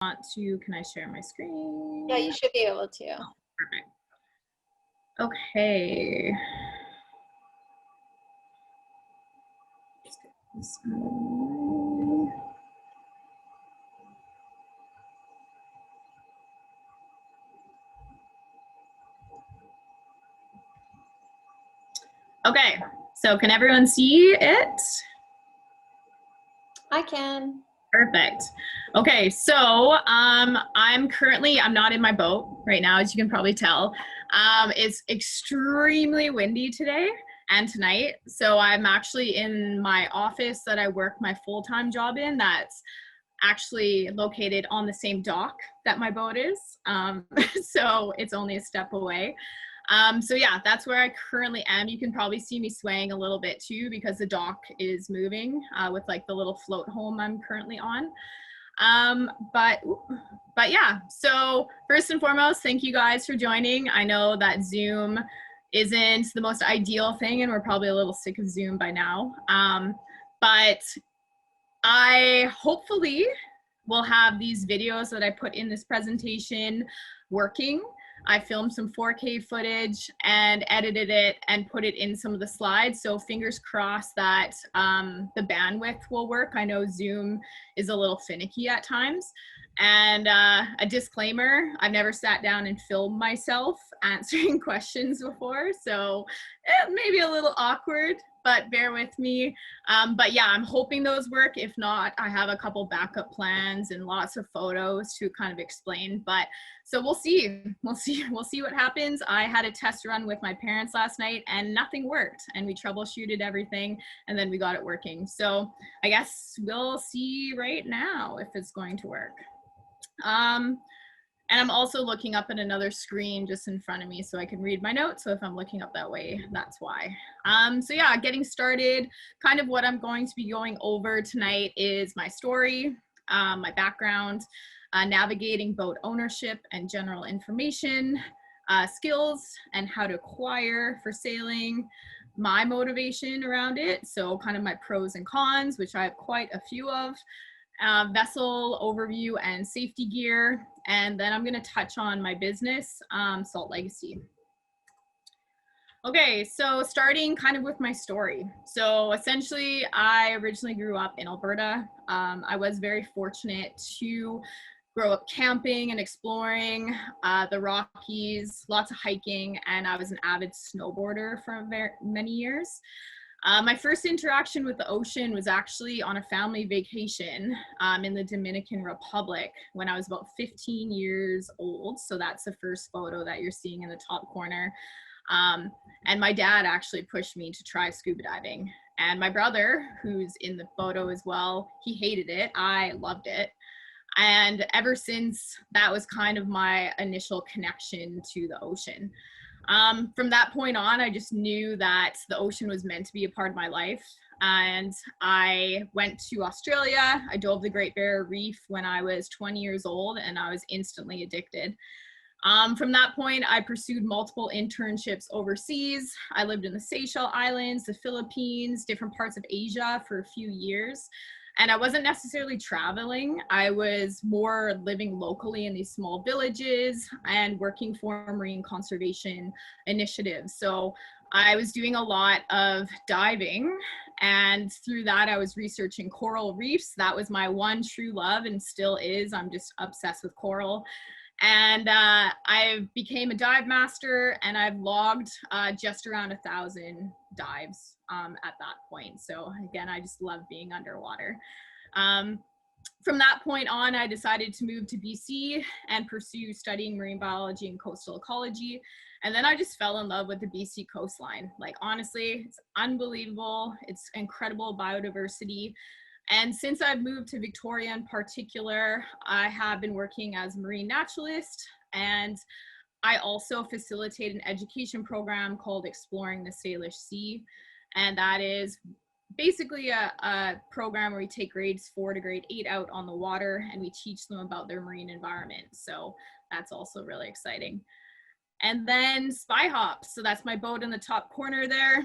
want to, can I share my screen? Yeah, you should be able to. Oh, perfect. Okay. Okay, so can everyone see it? I can. Perfect. Okay, so I'm not in my boat right now, as you can probably tell. It's extremely windy today and tonight. So I'm actually in my office that I work my full-time job in, that's actually located on the same dock that my boat is. So it's only a step away. So yeah, that's where I currently am. You can probably see me swaying a little bit too because the dock is moving with like the little float home I'm currently on. But yeah, so first and foremost, thank you guys for joining. I know that Zoom isn't the most ideal thing and we're probably a little sick of Zoom by now. But I hopefully will have these videos that I put in this presentation working. I filmed some 4K footage and edited it and put it in some of the slides. So fingers crossed that the bandwidth will work. I know Zoom is a little finicky at times. And a disclaimer, I've never sat down and filmed myself answering questions before. So maybe a little awkward, but bear with me. But yeah, I'm hoping those work. If not, I have a couple backup plans and lots of photos to kind of explain. But so we'll see what happens. I had a test run with my parents last night and nothing worked, and we troubleshooted everything and then we got it working. So I guess we'll see right now if it's going to work. And I'm also looking up at another screen just in front of me so I can read my notes. So if I'm looking up that way, that's why. So yeah, getting started, kind of what I'm going to be going over tonight is my story, my background, navigating boat ownership and general information, skills and how to acquire for sailing, my motivation around it. So kind of my pros and cons, which I have quite a few of. Vessel overview and safety gear, and then I'm going to touch on my business, Salt Legacy. Okay, so starting kind of with my story. So essentially, I originally grew up in Alberta. I was very fortunate to grow up camping and exploring the Rockies, lots of hiking, and I was an avid snowboarder for many years. My first interaction with the ocean was actually on a family vacation in the Dominican Republic when I was about 15 years old. So that's the first photo that you're seeing in the top corner. And my dad actually pushed me to try scuba diving. And my brother, who's in the photo as well, he hated it. I loved it. And ever since, that was kind of my initial connection to the ocean. From that point on, I just knew that the ocean was meant to be a part of my life. And I went to Australia. I dove the Great Barrier Reef when I was 20 years old, and I was instantly addicted. From that point, I pursued multiple internships overseas. I lived in the Seychelles Islands, the Philippines, different parts of Asia for a few years. And I wasn't necessarily traveling. I was more living locally in these small villages and working for marine conservation initiatives. So I was doing a lot of diving, and through that I was researching coral reefs. That was my one true love and still is. I'm just obsessed with coral. And I became a dive master, and I've logged just around 1,000 dives at that point. So again, I just love being underwater. From that point on, I decided to move to BC and pursue studying marine biology and coastal ecology. And then I just fell in love with the BC coastline. Like, honestly, it's unbelievable. It's incredible biodiversity. And since I've moved to Victoria in particular, I have been working as a marine naturalist, and I also facilitate an education program called Exploring the Salish Sea. And that is basically a program where we take grades 4 to grade 8 out on the water, and we teach them about their marine environment. So that's also really exciting. And then Spyhop, so that's my boat in the top corner there.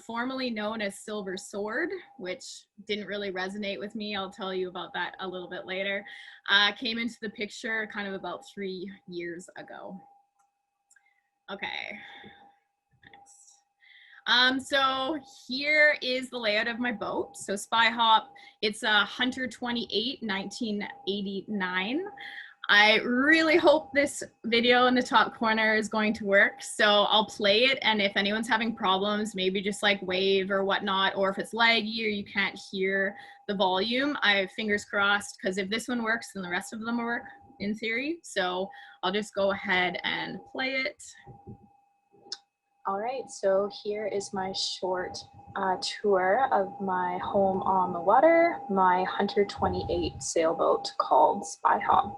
formerly known as Silver Sword, which didn't really resonate with me. I'll tell you about that a little bit later. Came into the picture kind of about 3 years ago. Okay. So here is the layout of my boat. So Spyhop, it's a Hunter 28, 1989. I really hope this video in the top corner is going to work. So I'll play it, and if anyone's having problems, maybe just like wave or whatnot, or if it's laggy or you can't hear the volume, I have fingers crossed, because if this one works, then the rest of them will work in theory. So I'll just go ahead and play it. All right, so here is my short tour of my home on the water, my Hunter 28 sailboat called Spyhop.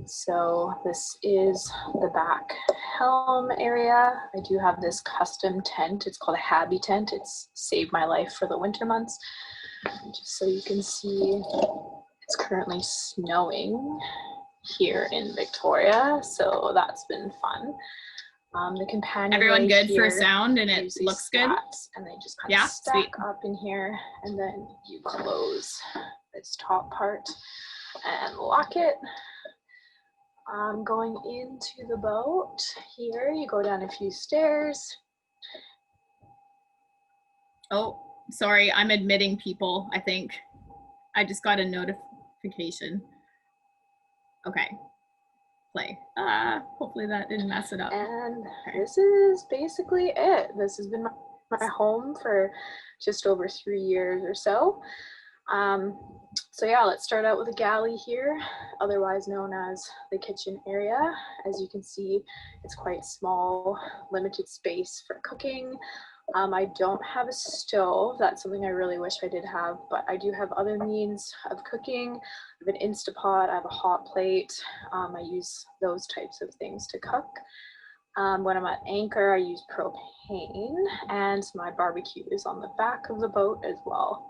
So this is the back helm area. I do have this custom tent. It's called a Habby tent. It's saved my life for the winter months. Just so you can see, it's currently snowing here in Victoria, so that's been fun. The companion. Everyone good for sound, and it looks good. And they just kind of stack up in here, and then you close this top part and lock it. Going into the boat here, you go down a few stairs. Oh, sorry, I'm admitting people, I think. I just got a notification. Okay. Play. Hopefully that didn't mess it up. And this is basically it. This has been my home for just over 3 years or so. So yeah, let's start out with a galley here, otherwise known as the kitchen area. As you can see, it's quite small, limited space for cooking. I don't have a stove. That's something I really wish I did have, but I do have other means of cooking. I have an Instapot, I have a hot plate. I use those types of things to cook. When I'm at anchor, I use propane, and my barbecue is on the back of the boat as well.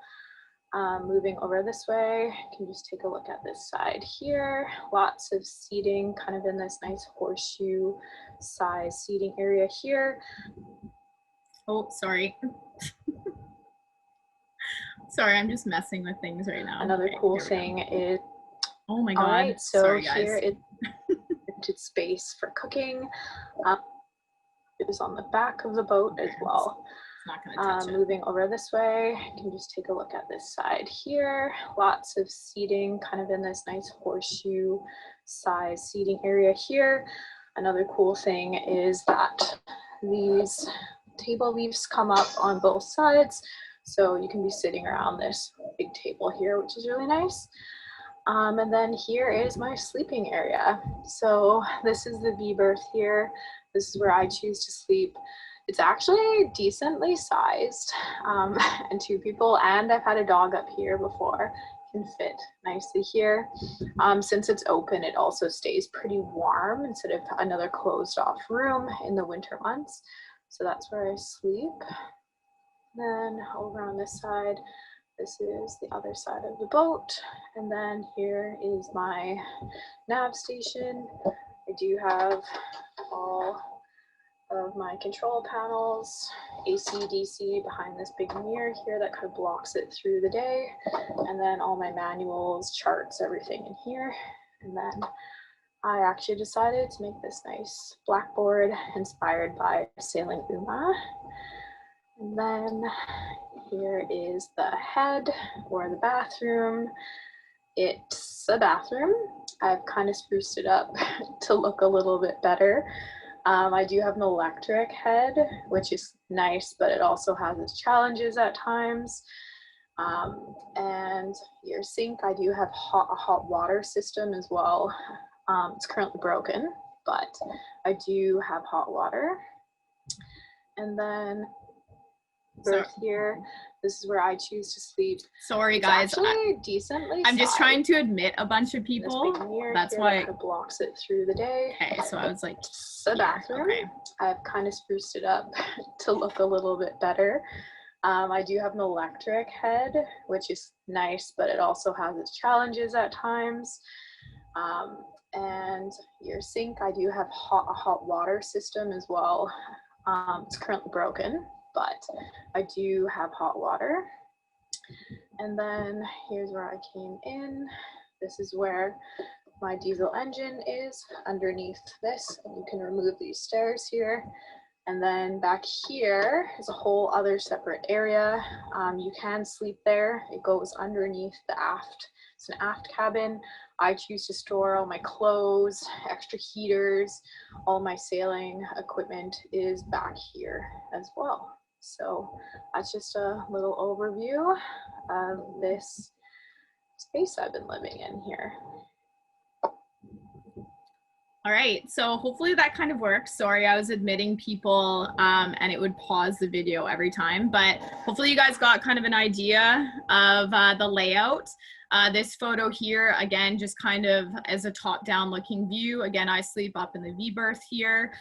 Moving over this way, you can just take a look at this side here. Lots of seating, kind of in this nice horseshoe size seating area here. Oh, sorry. Sorry, I'm just messing with things right now. Another cool thing is, oh my God. All right, so sorry, guys. here is limited space for cooking. It is on the back of the boat as well. Not gonna touch it. Moving over this way, you can just take a look at this side here. Lots of seating, kind of in this nice horseshoe size seating area here. Another cool thing is that these table leaves come up on both sides, so you can be sitting around this big table here, which is really nice. And then here is my sleeping area. So this is the V berth here. This is where I choose to sleep. It's actually decently sized, and 2 people, and I've had a dog up here before. Can fit nicely here. Since it's open, it also stays pretty warm instead of another closed off room in the winter months. So that's where I sleep. Then over on this side, this is the other side of the boat. And then here is my nav station. I do have all of my control panels, AC, DC behind this big mirror here that kind of blocks it through the day. And then all my manuals, charts, everything in here. And then I actually decided to make this nice blackboard inspired by Sailing Uma. And then here is the head or the bathroom. It's a bathroom. I've kind of spruced it up to look a little bit better. I do have an electric head, which is nice, but it also has its challenges at times. And your sink, I do have a hot water system as well. It's currently broken, but I do have hot water. And then berth here, this is where I choose to sleep. Sorry, guys. Decently. I'm just trying to admit a bunch of people. That's why it blocks it through the day. Okay, so I was like, the bathroom. Okay. I've kind of spruced it up to look a little bit better. I do have an electric head, which is nice, but it also has its challenges at times. And your sink, I do have a hot water system as well. It's currently broken, but I do have hot water. And then here's where I came in. This is where my diesel engine is, underneath this, and you can remove these stairs here. And then back here is a whole other separate area. You can sleep there. It goes underneath the aft. It's an aft cabin. I choose to store all my clothes, extra heaters, all my sailing equipment is back here as well. So that's just a little overview of this space I've been living in here. All right, so hopefully that kind of works. Sorry, I was admitting people and it would pause the video every time, but hopefully you guys got kind of an idea of the layout. This photo here, again, just kind of as a top-down looking view. Again, I sleep up in the V-berth here.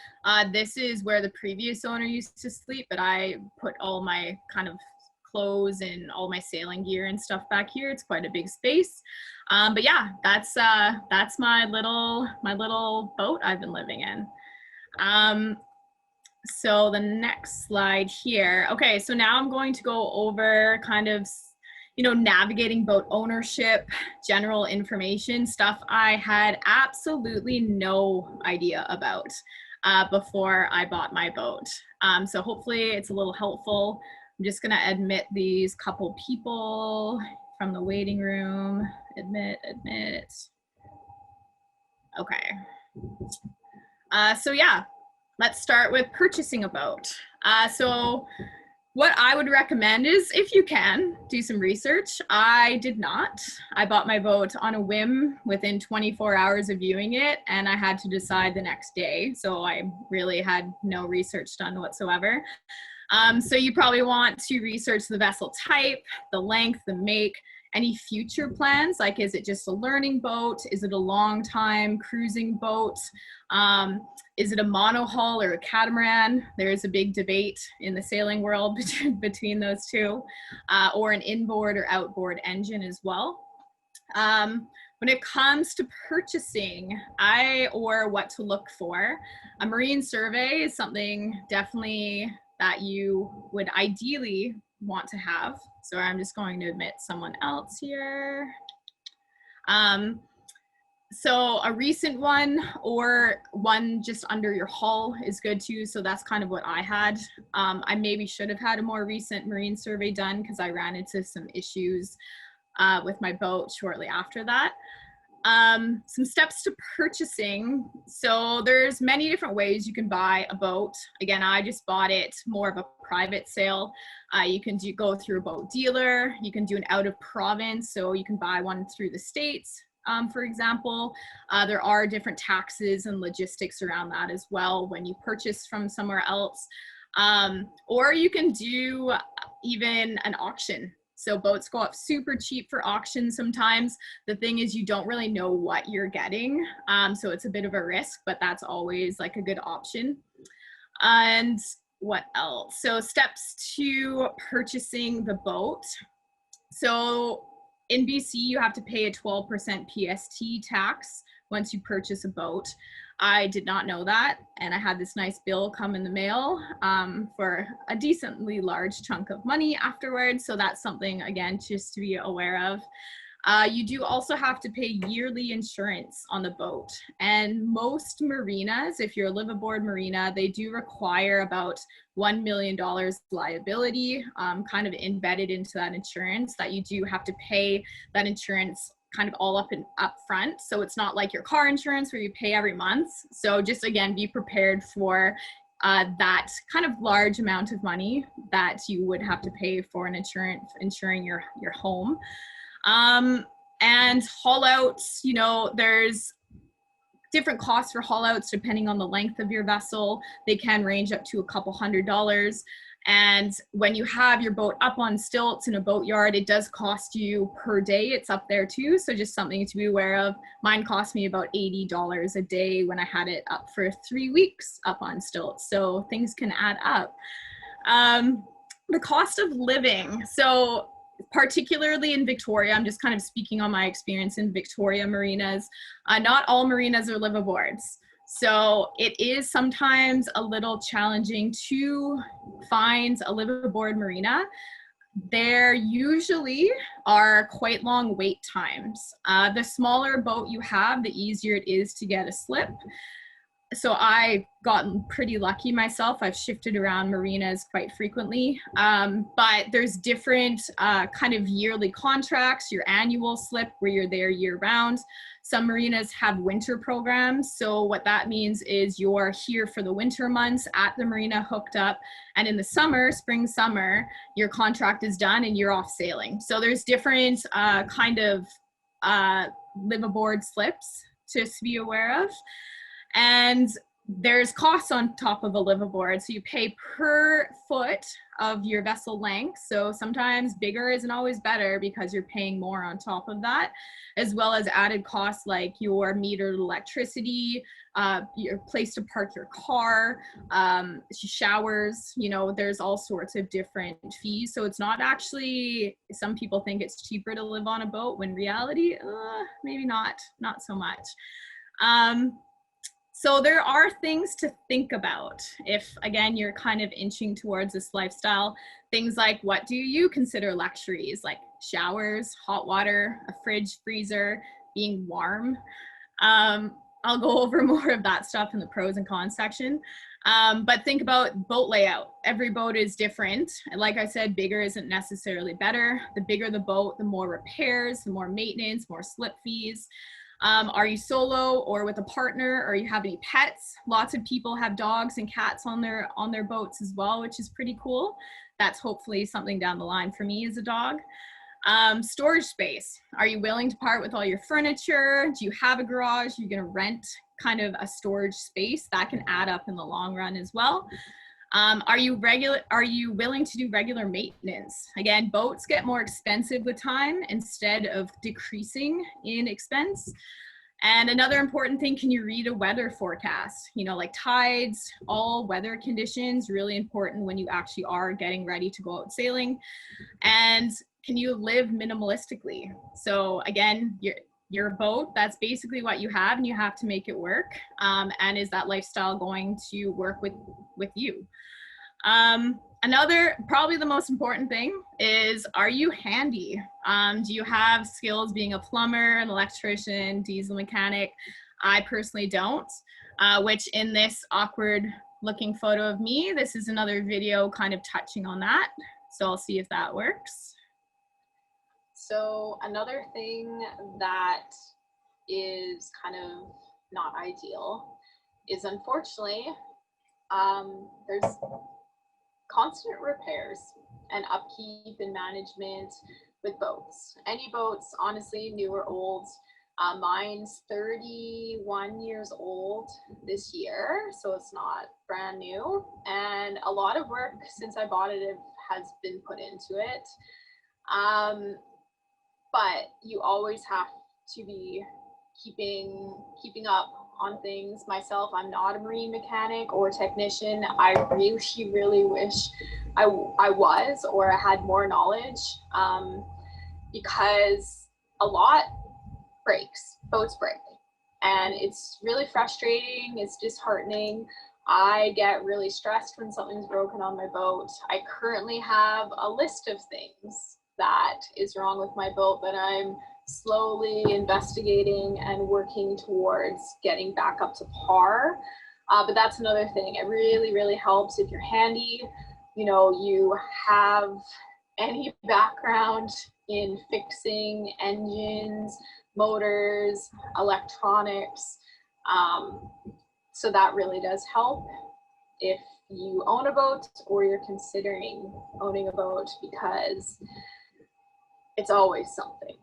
This is where the previous owner used to sleep, but I put all my kind of clothes and all my sailing gear and stuff back here. It's quite a big space. But yeah, that's my little boat I've been living in. So the next slide here. Okay, so now I'm going to go over kind of, you know, navigating boat ownership, general information, stuff I had absolutely no idea about before I bought my boat. So hopefully it's a little helpful. I'm just gonna admit these couple people from the waiting room. Admit. Okay. So yeah, let's start with purchasing a boat. So what I would recommend is, if you can, do some research. I did not. I bought my boat on a whim within 24 hours of viewing it, and I had to decide the next day. So I really had no research done whatsoever. So you probably want to research the vessel type, the length, the make, any future plans, like is it just a learning boat? Is it a long time cruising boat? Is it a monohull or a catamaran? There is a big debate in the sailing world between those two, or an inboard or outboard engine as well. When it comes to purchasing, or what to look for, a marine survey is something definitely that you would ideally want to have. So I'm just going to admit someone else here. So a recent one or one just under your hull is good too. So that's kind of what I had. I maybe should have had a more recent marine survey done because I ran into some issues with my boat shortly after that. Some steps to purchasing. So there's many different ways you can buy a boat. Again, I just bought it more of a private sale. You can go through a boat dealer. You can do an out of province. So you can buy one through the States, for example. There are different taxes and logistics around that as well when you purchase from somewhere else. Or you can do even an auction. So boats go up super cheap for auction sometimes. The thing is, you don't really know what you're getting. So it's a bit of a risk, but that's always like a good option. And what else? So steps to purchasing the boat. So in BC, you have to pay a 12% PST tax once you purchase a boat. I did not know that, and I had this nice bill come in the mail for a decently large chunk of money afterwards. So that's something, again, just to be aware of. You do also have to pay yearly insurance on the boat. And most marinas, if you're a live aboard marina, they do require about $1 million liability kind of embedded into that insurance, that you do have to pay that insurance kind of all up front. So it's not like your car insurance where you pay every month. So just, again, be prepared for that kind of large amount of money that you would have to pay for an insuring your home. And haul outs, you know, there's different costs for haul outs depending on the length of your vessel. They can range up to a couple $100s. And when you have your boat up on stilts in a boatyard, it does cost you per day. It's up there too. So just something to be aware of. Mine cost me about $80 a day when I had it up for 3 weeks up on stilts. So things can add up. The cost of living. So particularly in Victoria, I'm just kind of speaking on my experience in Victoria marinas. Not all marinas are live aboards. So it is sometimes a little challenging to find a liveaboard marina. There usually are quite long wait times. The smaller boat you have, the easier it is to get a slip. So I've gotten pretty lucky myself. I've shifted around marinas quite frequently, but there's different kind of yearly contracts, your annual slip where you're there year round. Some marinas have winter programs. So what that means is you're here for the winter months at the marina hooked up, and in the summer, spring, summer, your contract is done and you're off sailing. So there's different kind of live aboard slips to be aware of. And there's costs on top of a liveaboard. So you pay per foot of your vessel length. So sometimes bigger isn't always better because you're paying more on top of that, as well as added costs like your metered electricity, your place to park your car, showers, you know, there's all sorts of different fees. So it's not actually, some people think it's cheaper to live on a boat when reality, maybe not so much. So there are things to think about if, again, you're kind of inching towards this lifestyle. Things like, what do you consider luxuries? Like showers, hot water, a fridge, freezer, being warm. I'll go over more of that stuff in the pros and cons section. But think about boat layout. Every boat is different. And like I said, bigger isn't necessarily better. The bigger the boat, the more repairs, the more maintenance, more slip fees. Are you solo or with a partner, or you have any pets? Lots of people have dogs and cats on their boats as well, which is pretty cool. That's hopefully something down the line for me as a dog. Storage space. Are you willing to part with all your furniture? Do you have a garage? You're going to rent kind of a storage space that can add up in the long run as well. Are you willing to do regular maintenance? Again, boats get more expensive with time instead of decreasing in expense. And another important thing, can you read a weather forecast? You know, like tides, all weather conditions, really important when you actually are getting ready to go out sailing. And can you live minimalistically? So again, your boat, that's basically what you have, and you have to make it work. And is that lifestyle going to work with you? Another, probably the most important thing is, are you handy? Do you have skills being a plumber, an electrician, diesel mechanic? I personally don't, which in this awkward looking photo of me, this is another video kind of touching on that. So I'll see if that works. So another thing that is kind of not ideal is, unfortunately, there's constant repairs and upkeep and management with boats. Any boats, honestly, new or old. Mine's 31 years old this year, so it's not brand new. And a lot of work since I bought it has been put into it. But you always have to be keeping up on things. Myself, I'm not a marine mechanic or technician. I really wish I was, or I had more knowledge, because a lot breaks, boats break, and it's really frustrating, it's disheartening. I get really stressed when something's broken on my boat. I currently have a list of things that is wrong with my boat that I'm slowly investigating and working towards getting back up to par. But that's another thing. It really, really helps if you're handy, you know, you have any background in fixing engines, motors, electronics. So that really does help if you own a boat or you're considering owning a boat, because it's always something.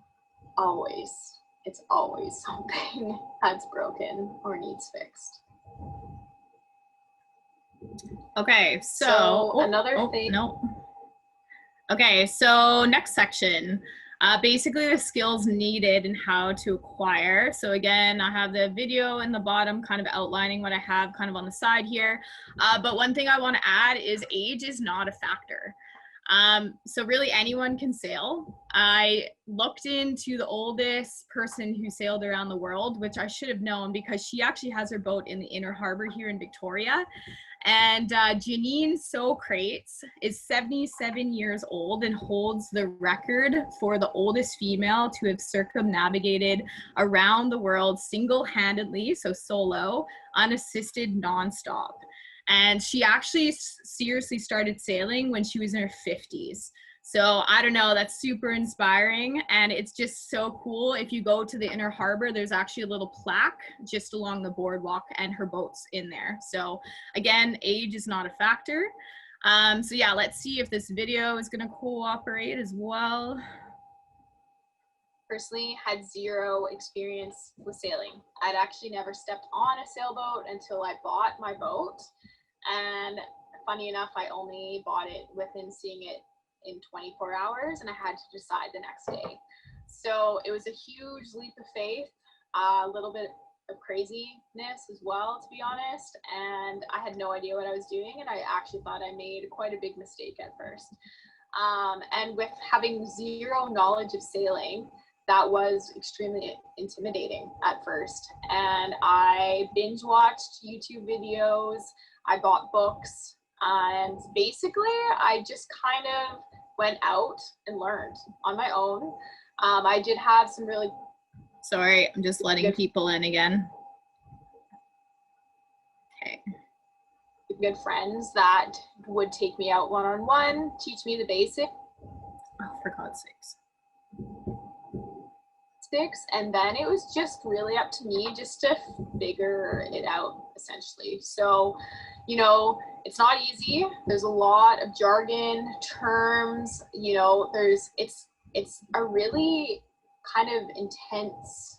It's always something that's broken or needs fixed. Okay, so another thing. No. Okay, so next section. Basically the skills needed and how to acquire. So again, I have the video in the bottom kind of outlining what I have kind of on the side here. But one thing I want to add is age is not a factor. So really anyone can sail. I looked into the oldest person who sailed around the world, which I should have known because she actually has her boat in the inner harbor here in Victoria. And Janine Socrates is 77 years old and holds the record for the oldest female to have circumnavigated around the world single-handedly, so solo, unassisted, nonstop. And she actually seriously started sailing when she was in her 50s. So I don't know, that's super inspiring. And it's just so cool. If you go to the inner harbor, there's actually a little plaque just along the boardwalk and her boat's in there. So again, age is not a factor. So yeah, let's see if this video is gonna cooperate as well. Personally had zero experience with sailing. I'd actually never stepped on a sailboat until I bought my boat. And funny enough, I only bought it within seeing it in 24 hours and I had to decide the next day. So it was a huge leap of faith, a little bit of craziness as well, to be honest. And I had no idea what I was doing. And I actually thought I made quite a big mistake at first. And with having zero knowledge of sailing, that was extremely intimidating at first. And I binge watched YouTube videos, I bought books, and basically I just kind of went out and learned on my own. I did have some really... Sorry, I'm just letting people in again. Okay. Good friends that would take me out one-on-one, teach me the basics. Oh, for God's sakes. And then it was just really up to me just to figure it out, essentially. So, you know, it's not easy. There's a lot of jargon, terms, you know, it's a really kind of intense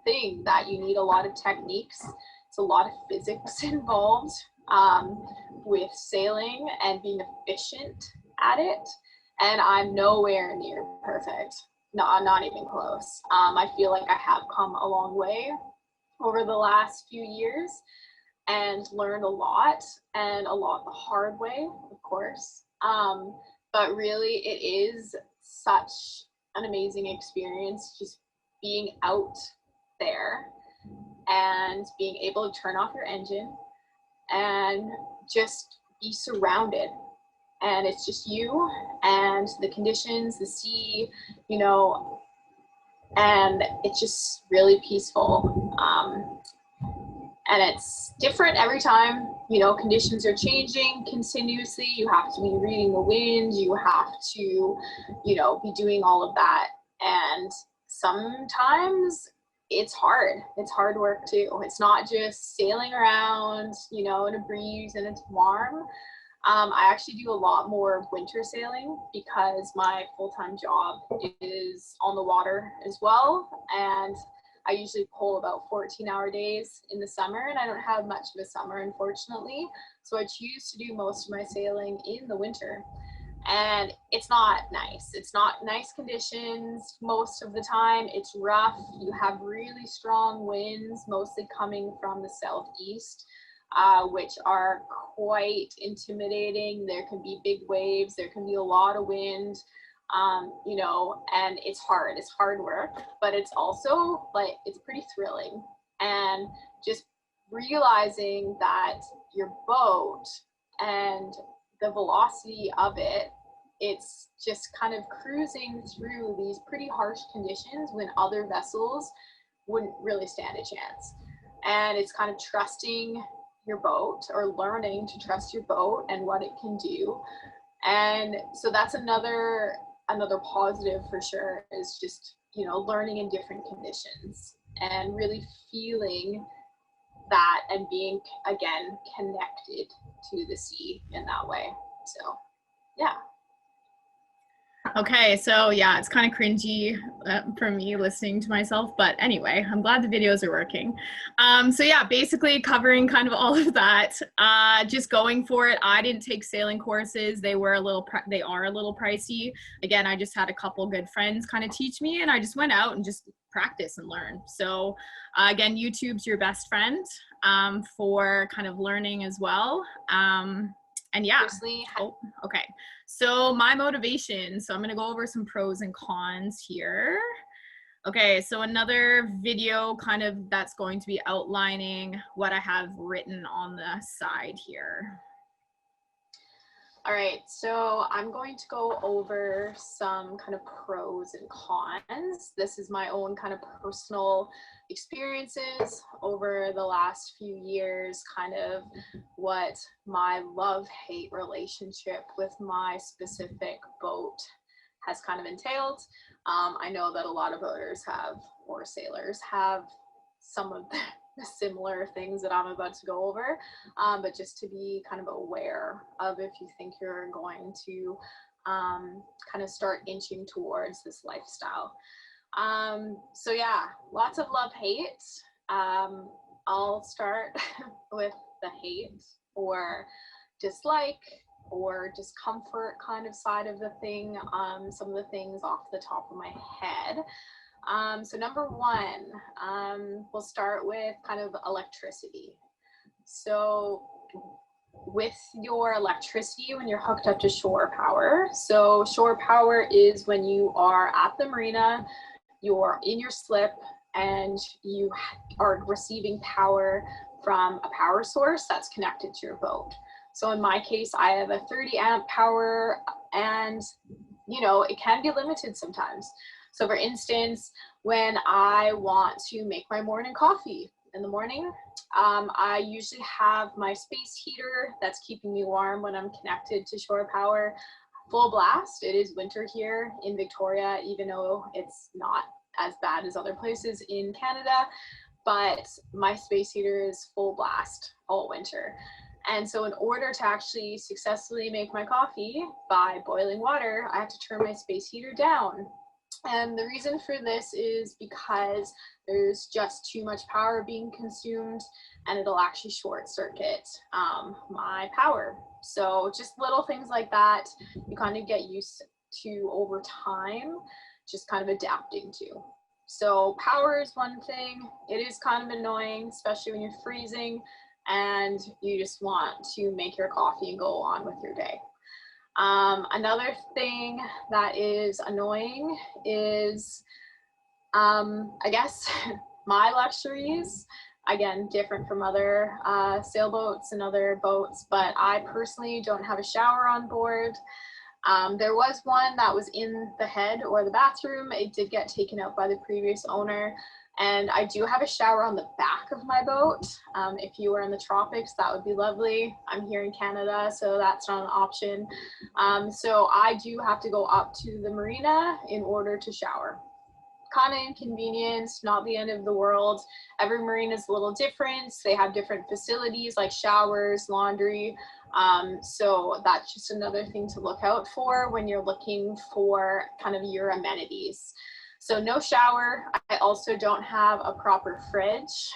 thing that you need a lot of techniques. It's a lot of physics involved with sailing and being efficient at it. And I'm nowhere near perfect. No, not even close. I feel like I have come a long way over the last few years and learned a lot, and a lot the hard way, of course. But really it is such an amazing experience just being out there and being able to turn off your engine and just be surrounded. And it's just you and the conditions, the sea, you know, and it's just really peaceful. And it's different every time, you know, conditions are changing continuously. You have to be reading the wind, you have to, you know, be doing all of that. And sometimes it's hard work too. It's not just sailing around, you know, in a breeze and it's warm. I actually do a lot more winter sailing because my full-time job is on the water as well. And I usually pull about 14-hour days in the summer, and I don't have much of a summer, unfortunately. So I choose to do most of my sailing in the winter. And it's not nice. It's not nice conditions most of the time. It's rough. You have really strong winds, mostly coming from the southeast. Which are quite intimidating. There can be big waves, there can be a lot of wind, you know, and it's hard work, but it's also like, it's pretty thrilling. And just realizing that your boat and the velocity of it, it's just kind of cruising through these pretty harsh conditions when other vessels wouldn't really stand a chance. And it's kind of trusting your boat, or learning to trust your boat and what it can do. And so that's another positive for sure, is just, you know, learning in different conditions and really feeling that and being, again, connected to the sea in that way. So yeah. Okay, so yeah, it's kind of cringy for me listening to myself, but anyway, I'm glad the videos are working. So yeah, basically covering kind of all of that, just going for it. I didn't take sailing courses. They are a little pricey. Again, I just had a couple good friends kind of teach me, and I just went out and just practice and learn. So again, YouTube's your best friend for kind of learning as well. And yeah, oh, okay. So my motivation, so I'm going to go over some pros and cons here. Okay, so another video kind of that's going to be outlining what I have written on the side here. All right, so I'm going to go over some kind of pros and cons. This is my own kind of personal experiences over the last few years, kind of what my love-hate relationship with my specific boat has kind of entailed. I know that a lot of boaters have, or sailors have, some of the similar things that I'm about to go over, but just to be kind of aware of if you think you're going to kind of start inching towards this lifestyle. So yeah, lots of love-hate. I'll start with the hate or dislike or discomfort kind of side of the thing, some of the things off the top of my head. So number one, we'll start with kind of electricity. So with your electricity, when you're hooked up to shore power, so shore power is when you are at the marina, you're in your slip, and you are receiving power from a power source that's connected to your boat. So in my case, I have a 30 amp power, and you know, it can be limited sometimes. So for instance, when I want to make my morning coffee in the morning, I usually have my space heater that's keeping me warm when I'm connected to shore power full blast. It is winter here in Victoria, even though it's not as bad as other places in Canada, but my space heater is full blast all winter. And so in order to actually successfully make my coffee by boiling water, I have to turn my space heater down. And the reason for this is because there's just too much power being consumed, and it'll actually short circuit my power. So just little things like that, you kind of get used to over time, just kind of adapting to. So power is one thing. It is kind of annoying, especially when you're freezing and you just want to make your coffee and go on with your day. Another thing that is annoying is, I guess, my luxuries. Again, different from other sailboats and other boats, but I personally don't have a shower on board. There was one that was in the head or the bathroom. It did get taken out by the previous owner. And I do have a shower on the back of my boat. If you were in the tropics, that would be lovely. I'm here in Canada, so that's not an option. So I do have to go up to the marina in order to shower. Kind of inconvenience, not the end of the world. Every marina is a little different. They have different facilities like showers, laundry. So that's just another thing to look out for when you're looking for kind of your amenities. So no shower. I also don't have a proper fridge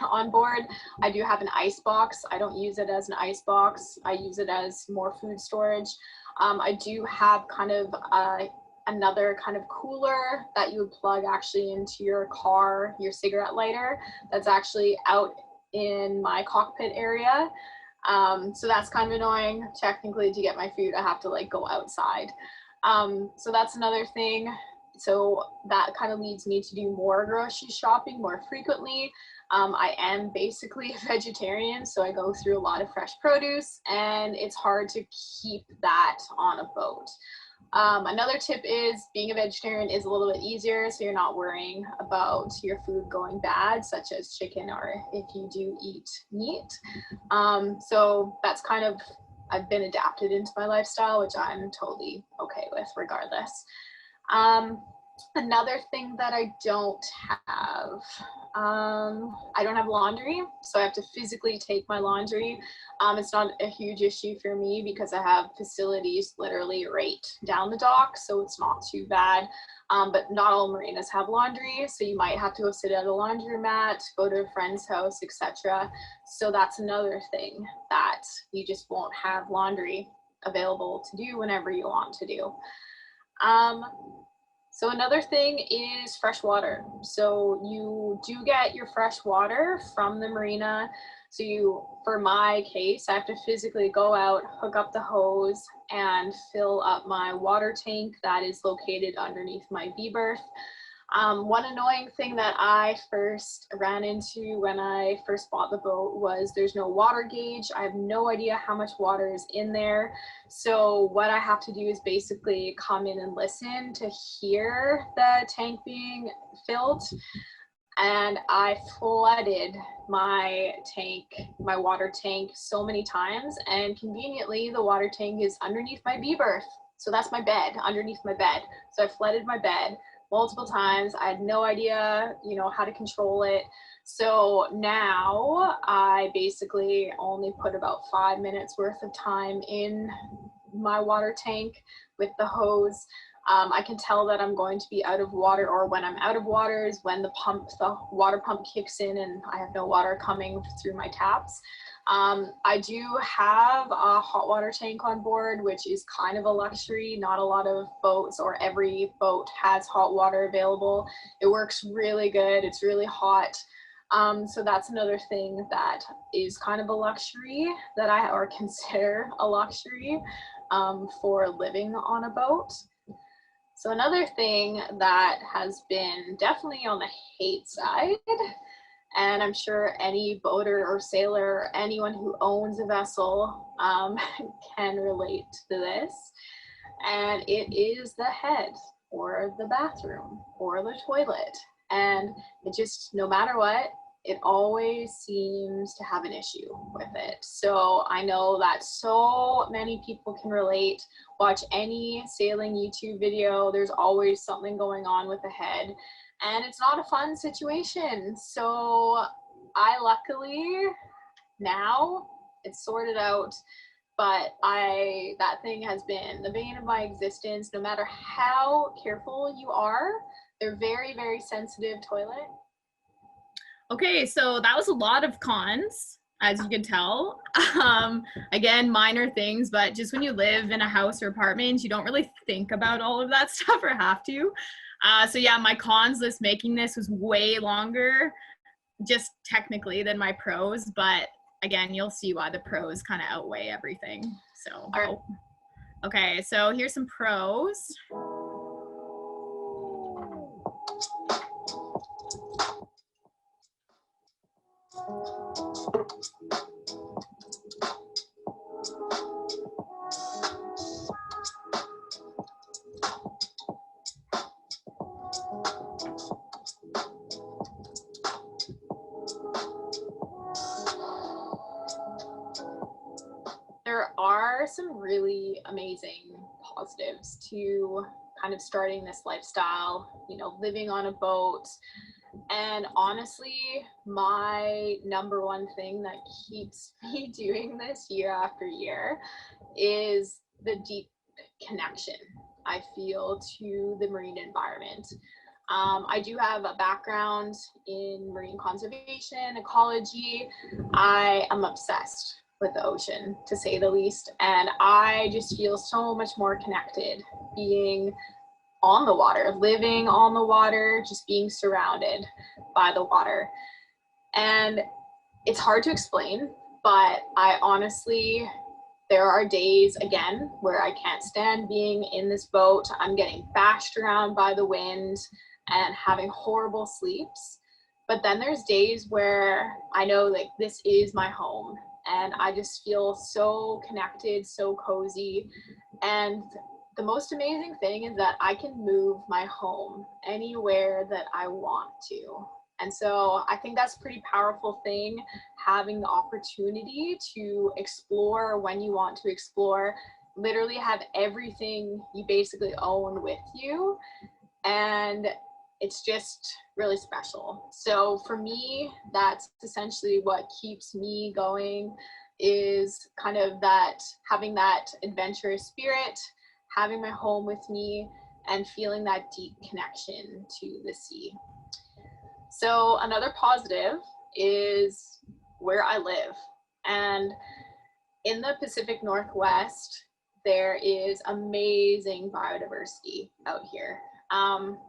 on board. I do have an ice box. I don't use it as an ice box. I use it as more food storage. I do have kind of another kind of cooler that you would plug actually into your car, your cigarette lighter, that's actually out in my cockpit area. So that's kind of annoying. Technically, to get my food, I have to like go outside. So that's another thing. So that kind of leads me to do more grocery shopping more frequently. I am basically a vegetarian, so I go through a lot of fresh produce, and it's hard to keep that on a boat. Another tip is being a vegetarian is a little bit easier, so you're not worrying about your food going bad, such as chicken or if you do eat meat. So that's kind of, I've been adapted into my lifestyle, which I'm totally okay with regardless. Another thing that I don't have, I don't have laundry, so I have to physically take my laundry. It's not a huge issue for me because I have facilities literally right down the dock, so it's not too bad. But not all marinas have laundry, so you might have to go sit at a laundromat, go to a friend's house, etc. So that's another thing that you just won't have laundry available to do whenever you want to do. So another thing is fresh water. So you do get your fresh water from the marina. So for my case, I have to physically go out, hook up the hose, and fill up my water tank that is located underneath my V berth. One annoying thing that I first ran into when I first bought the boat was there's no water gauge. I have no idea how much water is in there. So what I have to do is basically come in and listen to hear the tank being filled. And I flooded my tank, my water tank, so many times. And conveniently, the water tank is underneath my V berth. So that's my bed, underneath my bed. So I flooded my bed multiple times. I had no idea, how to control it. So now I basically only put about 5 minutes worth of time in my water tank with the hose. I can tell that I'm going to be out of water, or when I'm out of water is when the water pump kicks in and I have no water coming through my taps. I do have a hot water tank on board, which is kind of a luxury. Not a lot of boats, or every boat has hot water available. It works really good. It's really hot. So that's another thing that is kind of a luxury that or consider a luxury for living on a boat. So another thing that has been definitely on the hate side, and I'm sure any boater or sailor or anyone who owns a vessel can relate to this, and it is the head or the bathroom or the toilet. And it just, no matter what, it always seems to have an issue with it. So I know that so many people can relate. Watch any sailing YouTube video, there's always something going on with the head, and it's not a fun situation. So I luckily, now it's sorted out, but that thing has been the bane of my existence. No matter how careful you are, they're very, very sensitive toilet. Okay, so that was a lot of cons, as you can tell. Again, minor things, but just when you live in a house or apartment, you don't really think about all of that stuff or have to. So yeah, my cons list making this was way longer, just technically, than my pros, but again, you'll see why the pros kind of outweigh everything. So, All right. Okay, so here's some pros. There are some really amazing positives to kind of starting this lifestyle, living on a boat. And honestly, my number one thing that keeps me doing this year after year is the deep connection I feel to the marine environment. I do have a background in marine conservation, ecology. I am obsessed with the ocean, to say the least, and I just feel so much more connected being on the water, living on the water, just being surrounded by the water. And it's hard to explain, but I honestly, there are days, again, where I can't stand being in this boat. I'm getting bashed around by the wind and having horrible sleeps. But then there's days where I know, like, this is my home, and I just feel so connected, so cozy. And the most amazing thing is that I can move my home anywhere that I want to. And so I think that's a pretty powerful thing, having the opportunity to explore when you want to explore, literally have everything you basically own with you. And it's just really special. So for me, that's essentially what keeps me going, is kind of that, having that adventurous spirit, having my home with me, and feeling that deep connection to the sea. So another positive is where I live. And in the Pacific Northwest, there is amazing biodiversity out here.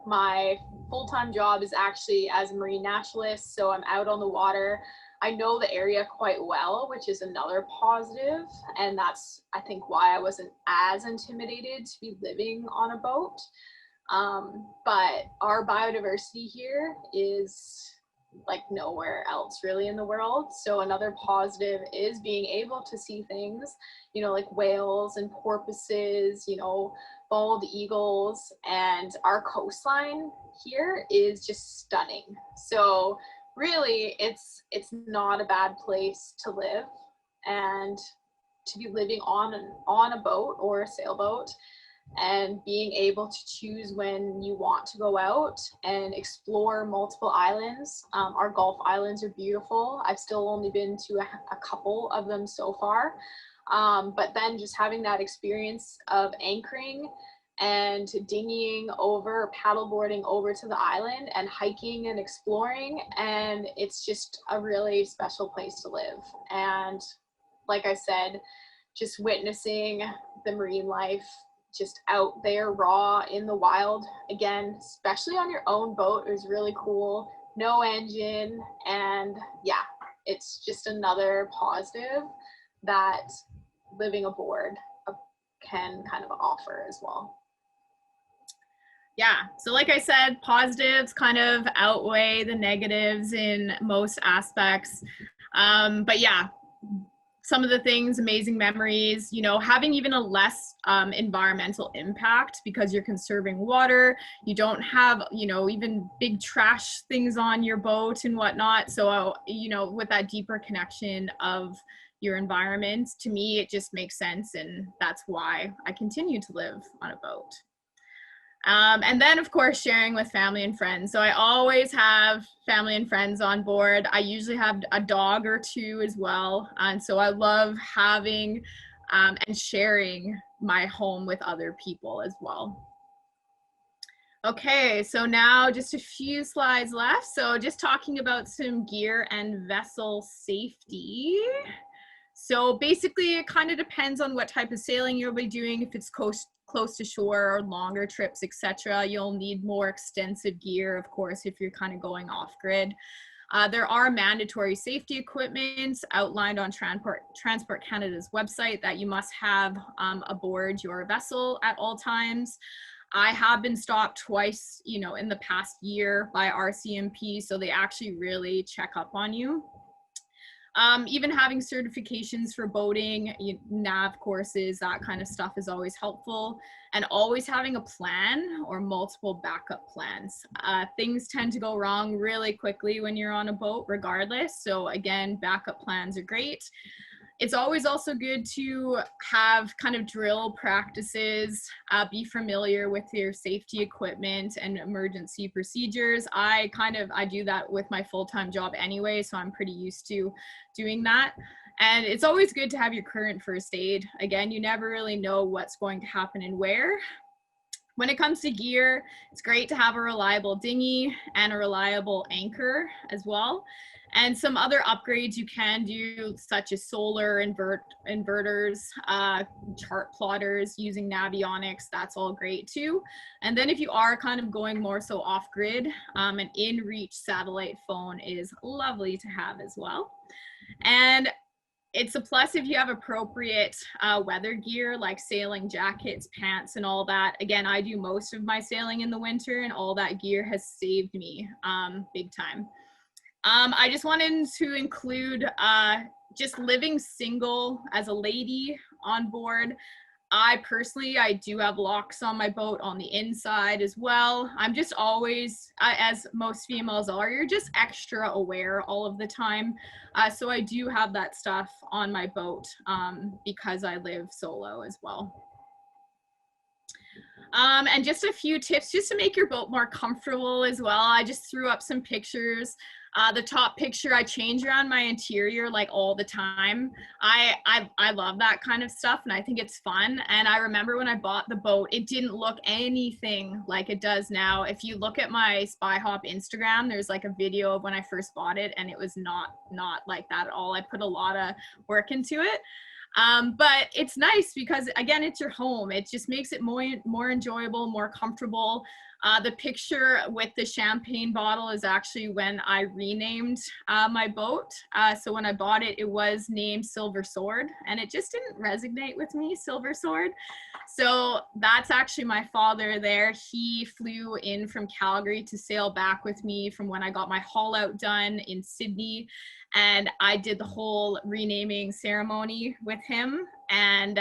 My full-time job is actually as a marine naturalist, so I'm out on the water. I know the area quite well, which is another positive, and that's, I think, why I wasn't as intimidated to be living on a boat. But our biodiversity here is like nowhere else really in the world. So another positive is being able to see things, you know, like whales and porpoises, you know, bald eagles, and our coastline here is just stunning. So really it's not a bad place to live, and to be living on a boat or a sailboat and being able to choose when you want to go out and explore multiple islands. Our Gulf Islands are beautiful. I've still only been to a couple of them so far. But then just having that experience of anchoring and dinghying over, paddleboarding over to the island and hiking and exploring, and it's just a really special place to live. And like I said, just witnessing the marine life just out there raw in the wild, again, especially on your own boat, is really cool. No engine, and yeah, it's just another positive that living aboard can kind of offer as well. Yeah, so like I said, positives kind of outweigh the negatives in most aspects. But yeah, some of the things, amazing memories, you know, having even a less environmental impact because you're conserving water. You don't have, you know, even big trash things on your boat and whatnot. So, you know, with that deeper connection of your environment, to me, it just makes sense. And that's why I continue to live on a boat. And then, of course, sharing with family and friends. So I always have family and friends on board. I usually have a dog or two as well. And so I love having and sharing my home with other people as well. Okay, so now just a few slides left. So just talking about some gear and vessel safety. So basically, it kind of depends on what type of sailing you'll be doing. If it's close to shore or longer trips, etc., you'll need more extensive gear, of course, if you're kind of going off grid. There are mandatory safety equipment outlined on Transport Canada's website that you must have aboard your vessel at all times. I have been stopped twice, you know, in the past year by RCMP, so they actually really check up on you. Even having certifications for boating, nav courses, that kind of stuff is always helpful. And always having a plan or multiple backup plans. Things tend to go wrong really quickly when you're on a boat regardless. So again, backup plans are great. It's always also good to have kind of drill practices, be familiar with your safety equipment and emergency procedures. I do that with my full-time job anyway, so I'm pretty used to doing that. And it's always good to have your current first aid. Again, you never really know what's going to happen and where. When it comes to gear, it's great to have a reliable dinghy and a reliable anchor as well. And some other upgrades you can do, such as solar inverters, chart plotters, using navionics, that's all great too. And then if you are kind of going more so off grid, an in-reach satellite phone is lovely to have as well. And it's a plus if you have appropriate weather gear like sailing jackets, pants, and all that. Again, I do most of my sailing in the winter, and all that gear has saved me big time. I just wanted to include just living single as a lady on board. I do have locks on my boat on the inside as well. I'm just always, as most females are, you're just extra aware all of the time. So I do have that stuff on my boat because I live solo as well. And just a few tips just to make your boat more comfortable as well. I just threw up some pictures. The top picture, I change around my interior like all the time. I love that kind of stuff, and I think it's fun. And I remember when I bought the boat, it didn't look anything like it does now. If you look at my Spyhop Instagram, there's like a video of when I first bought it, and it was not like that at all. I put a lot of work into it. But it's nice because, again, it's your home. It just makes it more enjoyable, more comfortable. The picture with the champagne bottle is actually when I renamed my boat. So when I bought it, it was named Silver Sword, and it just didn't resonate with me, Silver Sword. So that's actually my father there. He flew in from Calgary to sail back with me from when I got my haul out done in Sydney. And I did the whole renaming ceremony with him. And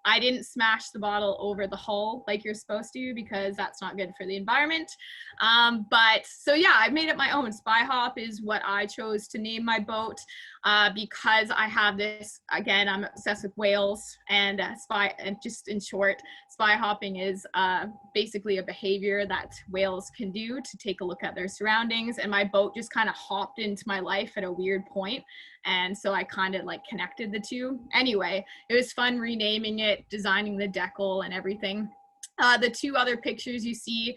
I didn't smash the bottle over the hull like you're supposed to, because that's not good for the environment. But so yeah, I made it my own. Spyhop is what I chose to name my boat, because I have this, again, I'm obsessed with whales, and and just in short, spy hopping is basically a behavior that whales can do to take a look at their surroundings. And my boat just kind of hopped into my life at a weird point. And so I kind of like connected the two. Anyway, it was fun renaming it, designing the decal and everything. The two other pictures you see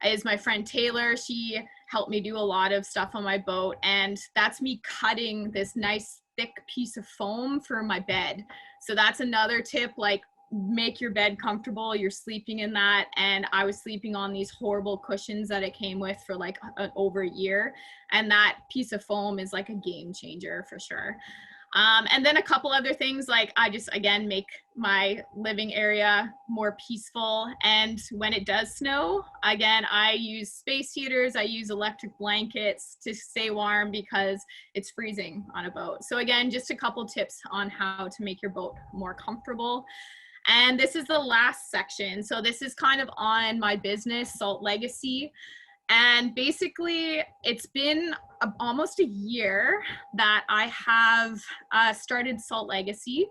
is my friend Taylor. She helped me do a lot of stuff on my boat, and that's me cutting this nice thick piece of foam for my bed. So that's another tip, like make your bed comfortable. You're sleeping in that, and I was sleeping on these horrible cushions that it came with for like over a year, and that piece of foam is like a game changer for sure. And then a couple other things, like I just, again, make my living area more peaceful. And when it does snow, again, I use space heaters, I use electric blankets to stay warm because it's freezing on a boat. So again, just a couple tips on how to make your boat more comfortable. And this is the last section. So this is kind of on my business, Salt Legacy. And basically, it's been almost a year that I have started Salt Legacy.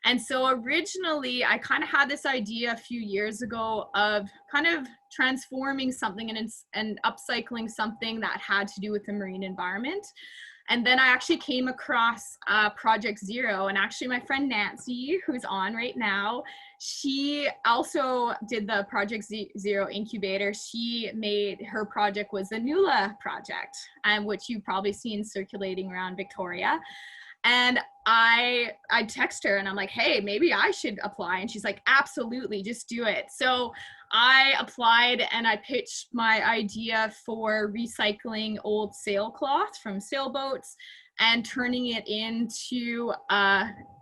And so originally, I kind of had this idea a few years ago of kind of transforming something and upcycling something that had to do with the marine environment. And then I actually came across Project Zero, and actually my friend Nancy, who's on right now, she also did the Project Zero incubator. She made, her project was the NULA project, which you've probably seen circulating around Victoria. And I text her and I'm like, hey, maybe I should apply. And she's like, absolutely, just do it. So I applied and I pitched my idea for recycling old sailcloth from sailboats and turning it into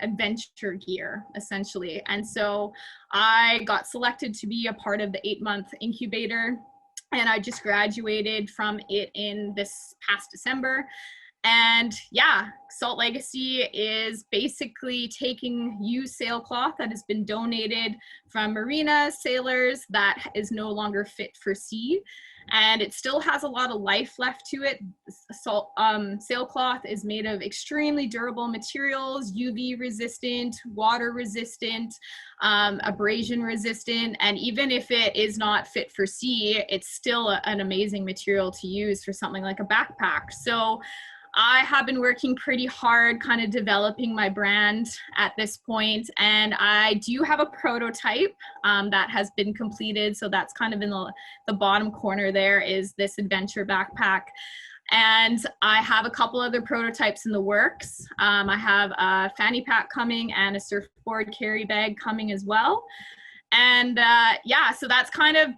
adventure gear, essentially. And so I got selected to be a part of the 8-month incubator, and I just graduated from it in this past December. And yeah, Salt Legacy is basically taking used sailcloth that has been donated from marinas, sailors, that is no longer fit for sea. And it still has a lot of life left to it. Sailcloth is made of extremely durable materials, UV resistant, water resistant, abrasion resistant. And even if it is not fit for sea, it's still an amazing material to use for something like a backpack. So I have been working pretty hard kind of developing my brand at this point, and I do have a prototype that has been completed. So that's kind of in the bottom corner there is this adventure backpack. And I have a couple other prototypes in the works. I have a fanny pack coming and a surfboard carry bag coming as well. And yeah, so that's kind of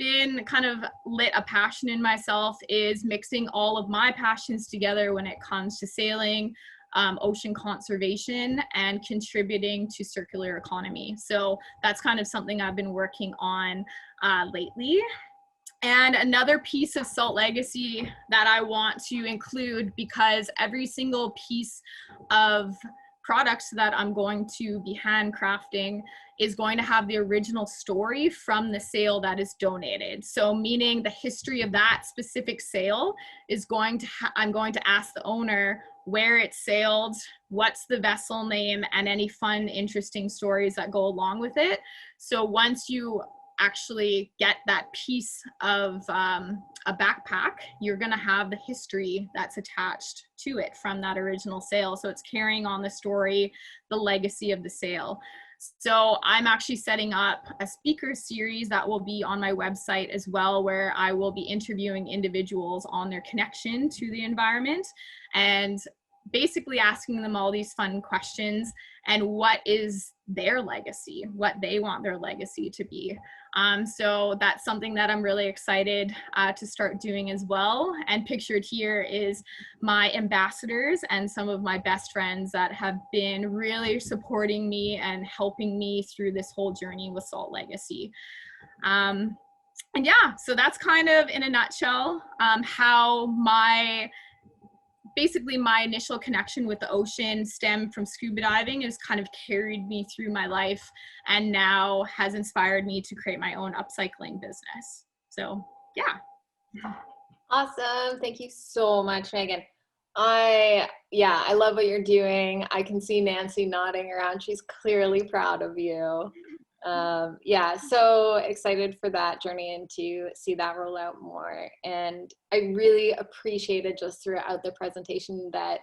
lit a passion in myself, is mixing all of my passions together when it comes to sailing, ocean conservation, and contributing to circular economy. So that's kind of something I've been working on lately. And another piece of Salt Legacy that I want to include, because every single piece of products that I'm going to be handcrafting is going to have the original story from the sail that is donated. So meaning the history of that specific sail is going to, I'm going to ask the owner where it sailed, what's the vessel name, and any fun, interesting stories that go along with it. So once you actually get that piece of a backpack, you're going to have the history that's attached to it from that original sail. So it's carrying on the story, the legacy of the sail. So I'm actually setting up a speaker series that will be on my website as well, where I will be interviewing individuals on their connection to the environment and basically asking them all these fun questions and what is their legacy, what they want their legacy to be. So that's something that I'm really excited to start doing as well. And pictured here is my ambassadors and some of my best friends that have been really supporting me and helping me through this whole journey with Salt Legacy. And yeah, so that's kind of in a nutshell how basically my initial connection with the ocean stemmed from scuba diving, has kind of carried me through my life and now has inspired me to create my own upcycling business. So yeah. Awesome. Thank you so much, Meaghan. I love what you're doing. I can see Nancy nodding around. She's clearly proud of you. So excited for that journey and to see that roll out more. And I really appreciated just throughout the presentation that,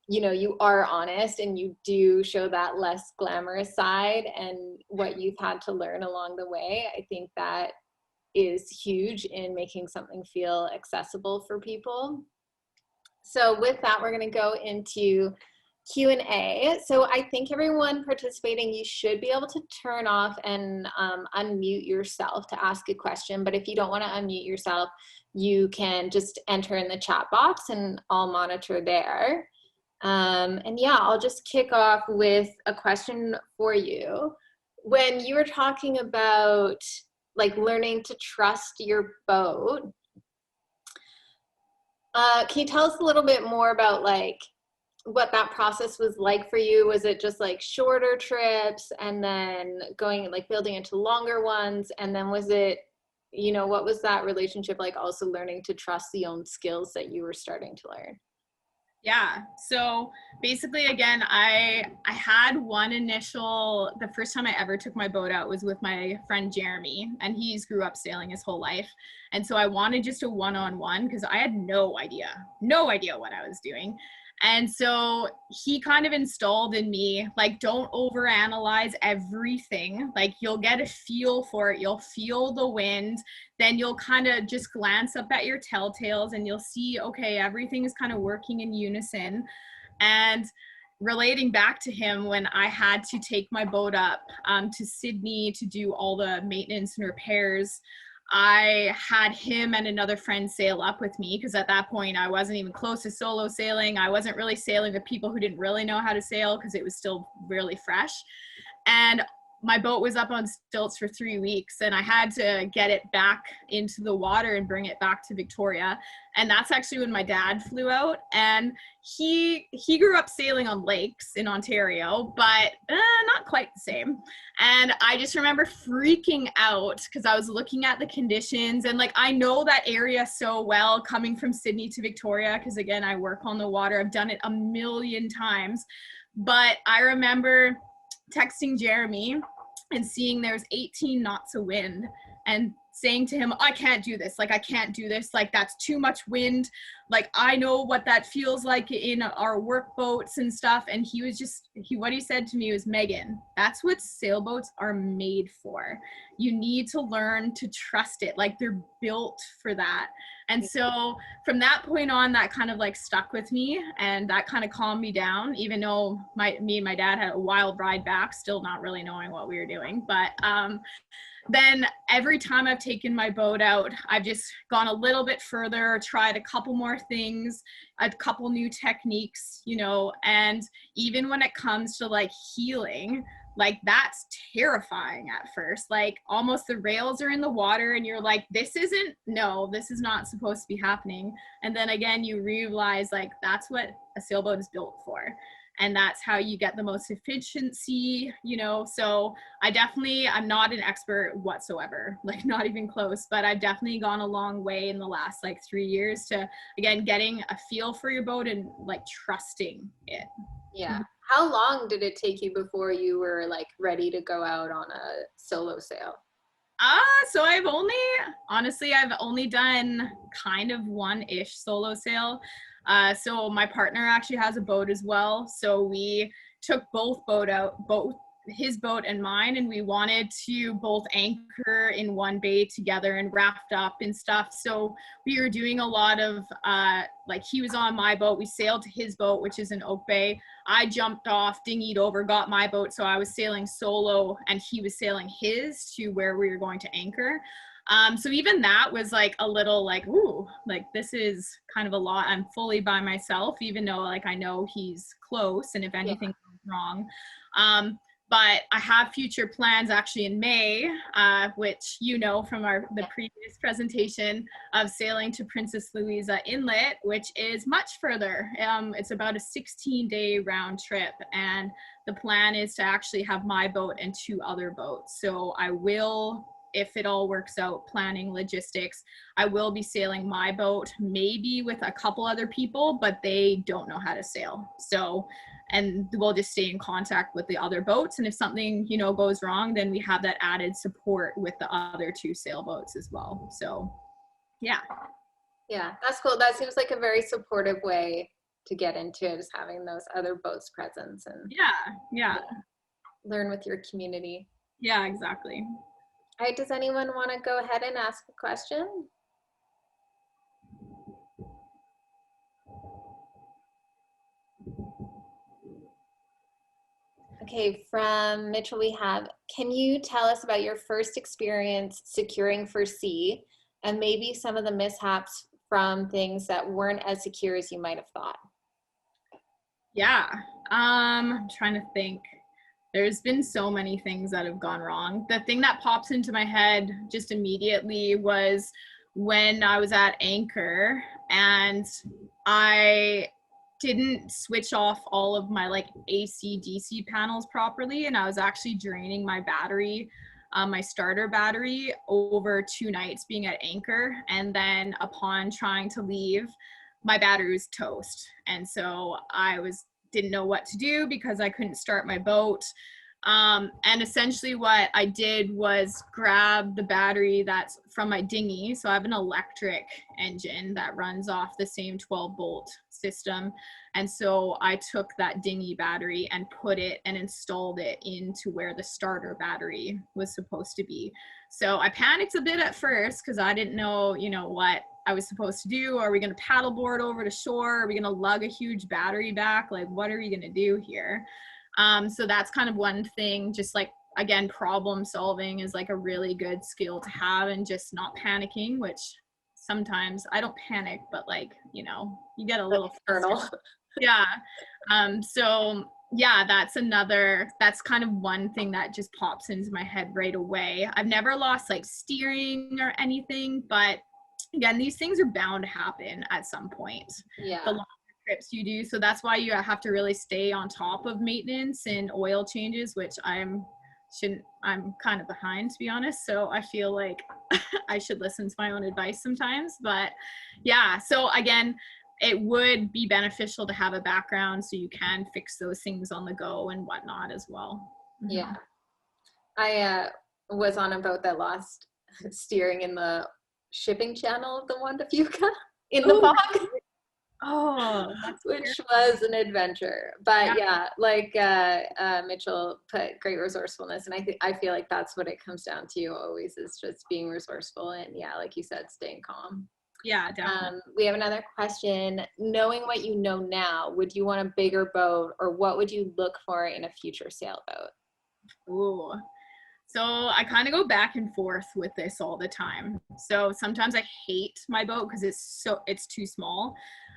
you are honest and you do show that less glamorous side and what you've had to learn along the way. I think that is huge in making something feel accessible for people. So with that, we're going to go into Q&A. So I think everyone participating, you should be able to turn off and unmute yourself to ask a question. But if you don't want to unmute yourself, you can just enter in the chat box and I'll monitor there. I'll just kick off with a question for you. When you were talking about like learning to trust your boat, can you tell us a little bit more about like what that process was like for you? Was it just like shorter trips and then going like building into longer ones? And then was it, what was that relationship like also learning to trust the own skills that you were starting to learn? Yeah, so basically, again, I had the first time I ever took my boat out was with my friend Jeremy, and he's grew up sailing his whole life. And so I wanted just a one-on-one because I had no idea what I was doing. And so he kind of installed in me, like, don't overanalyze everything. Like, you'll get a feel for it. You'll feel the wind. Then you'll kind of just glance up at your telltales and you'll see, okay, everything is kind of working in unison. And relating back to him, when I had to take my boat up to Sydney to do all the maintenance and repairs, I had him and another friend sail up with me because at that point I wasn't even close to solo sailing. I wasn't really sailing with people who didn't really know how to sail because it was still really fresh. And my boat was up on stilts for 3 weeks and I had to get it back into the water and bring it back to Victoria. And that's actually when my dad flew out, and he grew up sailing on lakes in Ontario, but not quite the same. And I just remember freaking out because I was looking at the conditions and like, I know that area so well coming from Sydney to Victoria because again, I work on the water. I've done it a million times. But I remember texting Jeremy and seeing there's 18 knots of wind and saying to him, I can't do this. Like, I can't do this. Like, that's too much wind. Like, I know what that feels like in our work boats and stuff. And what he said to me was, Meaghan, that's what sailboats are made for. You need to learn to trust it. Like, they're built for that. And so from that point on, that kind of like stuck with me and that kind of calmed me down, even though me and my dad had a wild ride back, still not really knowing what we were doing. But then every time I've taken my boat out, I've just gone a little bit further, tried a couple more things, a couple new techniques, and even when it comes to like healing, like that's terrifying at first. Like almost the rails are in the water and you're like, this is not supposed to be happening. And then again, you realize like that's what a sailboat is built for. And that's how you get the most efficiency, so I'm not an expert whatsoever, like not even close, but I've definitely gone a long way in the last like 3 years to, again, getting a feel for your boat and like trusting it. Yeah. How long did it take you before you were like ready to go out on a solo sail? So I've only done kind of one-ish solo sail. So my partner actually has a boat as well. So we took both his boat and mine, and we wanted to both anchor in one bay together and wrapped up and stuff. So we were doing a lot of like, he was on my boat, we sailed to his boat, which is in Oak Bay. I jumped off, dinghied over, got my boat, so I was sailing solo and he was sailing his to where we were going to anchor. So even that was like a little like, ooh, like this is kind of a lot. I'm fully by myself, even though like I know he's close and if anything goes wrong. But I have future plans actually in May, which you know from the previous presentation, of sailing to Princess Louisa Inlet, which is much further. It's about a 16-day round trip, and the plan is to actually have my boat and 2 other boats. So I will, if it all works out, planning logistics, I will be sailing my boat, maybe with a couple other people, but they don't know how to sail. So, and we'll just stay in contact with the other boats. And if something, you know, goes wrong, then we have that added support with the other 2 sailboats as well. So, yeah. Yeah, that's cool. That seems like a very supportive way to get into it, is having those other boats presence and Yeah. learn with your community. Yeah, exactly. All right, does anyone want to go ahead and ask a question? Okay, from Mitchell we have, can you tell us about your first experience securing for sea and maybe some of the mishaps from things that weren't as secure as you might have thought? Yeah, I'm trying to think. There's been so many things that have gone wrong. The thing that pops into my head just immediately was when I was at anchor and I didn't switch off all of my like AC DC panels properly, and I was actually draining my battery, my starter battery, over 2 nights being at anchor, and then upon trying to leave, my battery was toast, and so didn't know what to do because I couldn't start my boat. And essentially what I did was grab the battery that's from my dinghy. So I have an electric engine that runs off the same 12-volt system. And so I took that dinghy battery and put it and installed it into where the starter battery was supposed to be. So I panicked a bit at first because I didn't know, you know, what I was supposed to do. Are we going to paddleboard over to shore? Are we going to lug a huge battery back? Like, what are we going to do here? So that's kind of one thing, just like, again, problem solving is like a really good skill to have, and just not panicking, which sometimes I don't panic, but like, you know, you get a little External. Yeah. So yeah, that's kind of one thing that just pops into my head right away. I've never lost like steering or anything, but again, these things are bound to happen at some point. Yeah. The longer trips you do. So that's why you have to really stay on top of maintenance and oil changes, which I'm kind of behind, to be honest. So I feel like I should listen to my own advice sometimes. But yeah, so again, it would be beneficial to have a background so you can fix those things on the go and whatnot as well. Yeah. I was on a boat that lost steering in the shipping channel of the Juan de Fuca in the fog. Oh, which was an adventure. But yeah, like Mitchell put, great resourcefulness, and I feel like that's what it comes down to always, is just being resourceful, and yeah, like you said, staying calm. Yeah, definitely. We have another question. Knowing what you know now, would you want a bigger boat, or what would you look for in a future sailboat? Ooh. So I kind of go back and forth with this all the time. So sometimes I hate my boat because it's too small.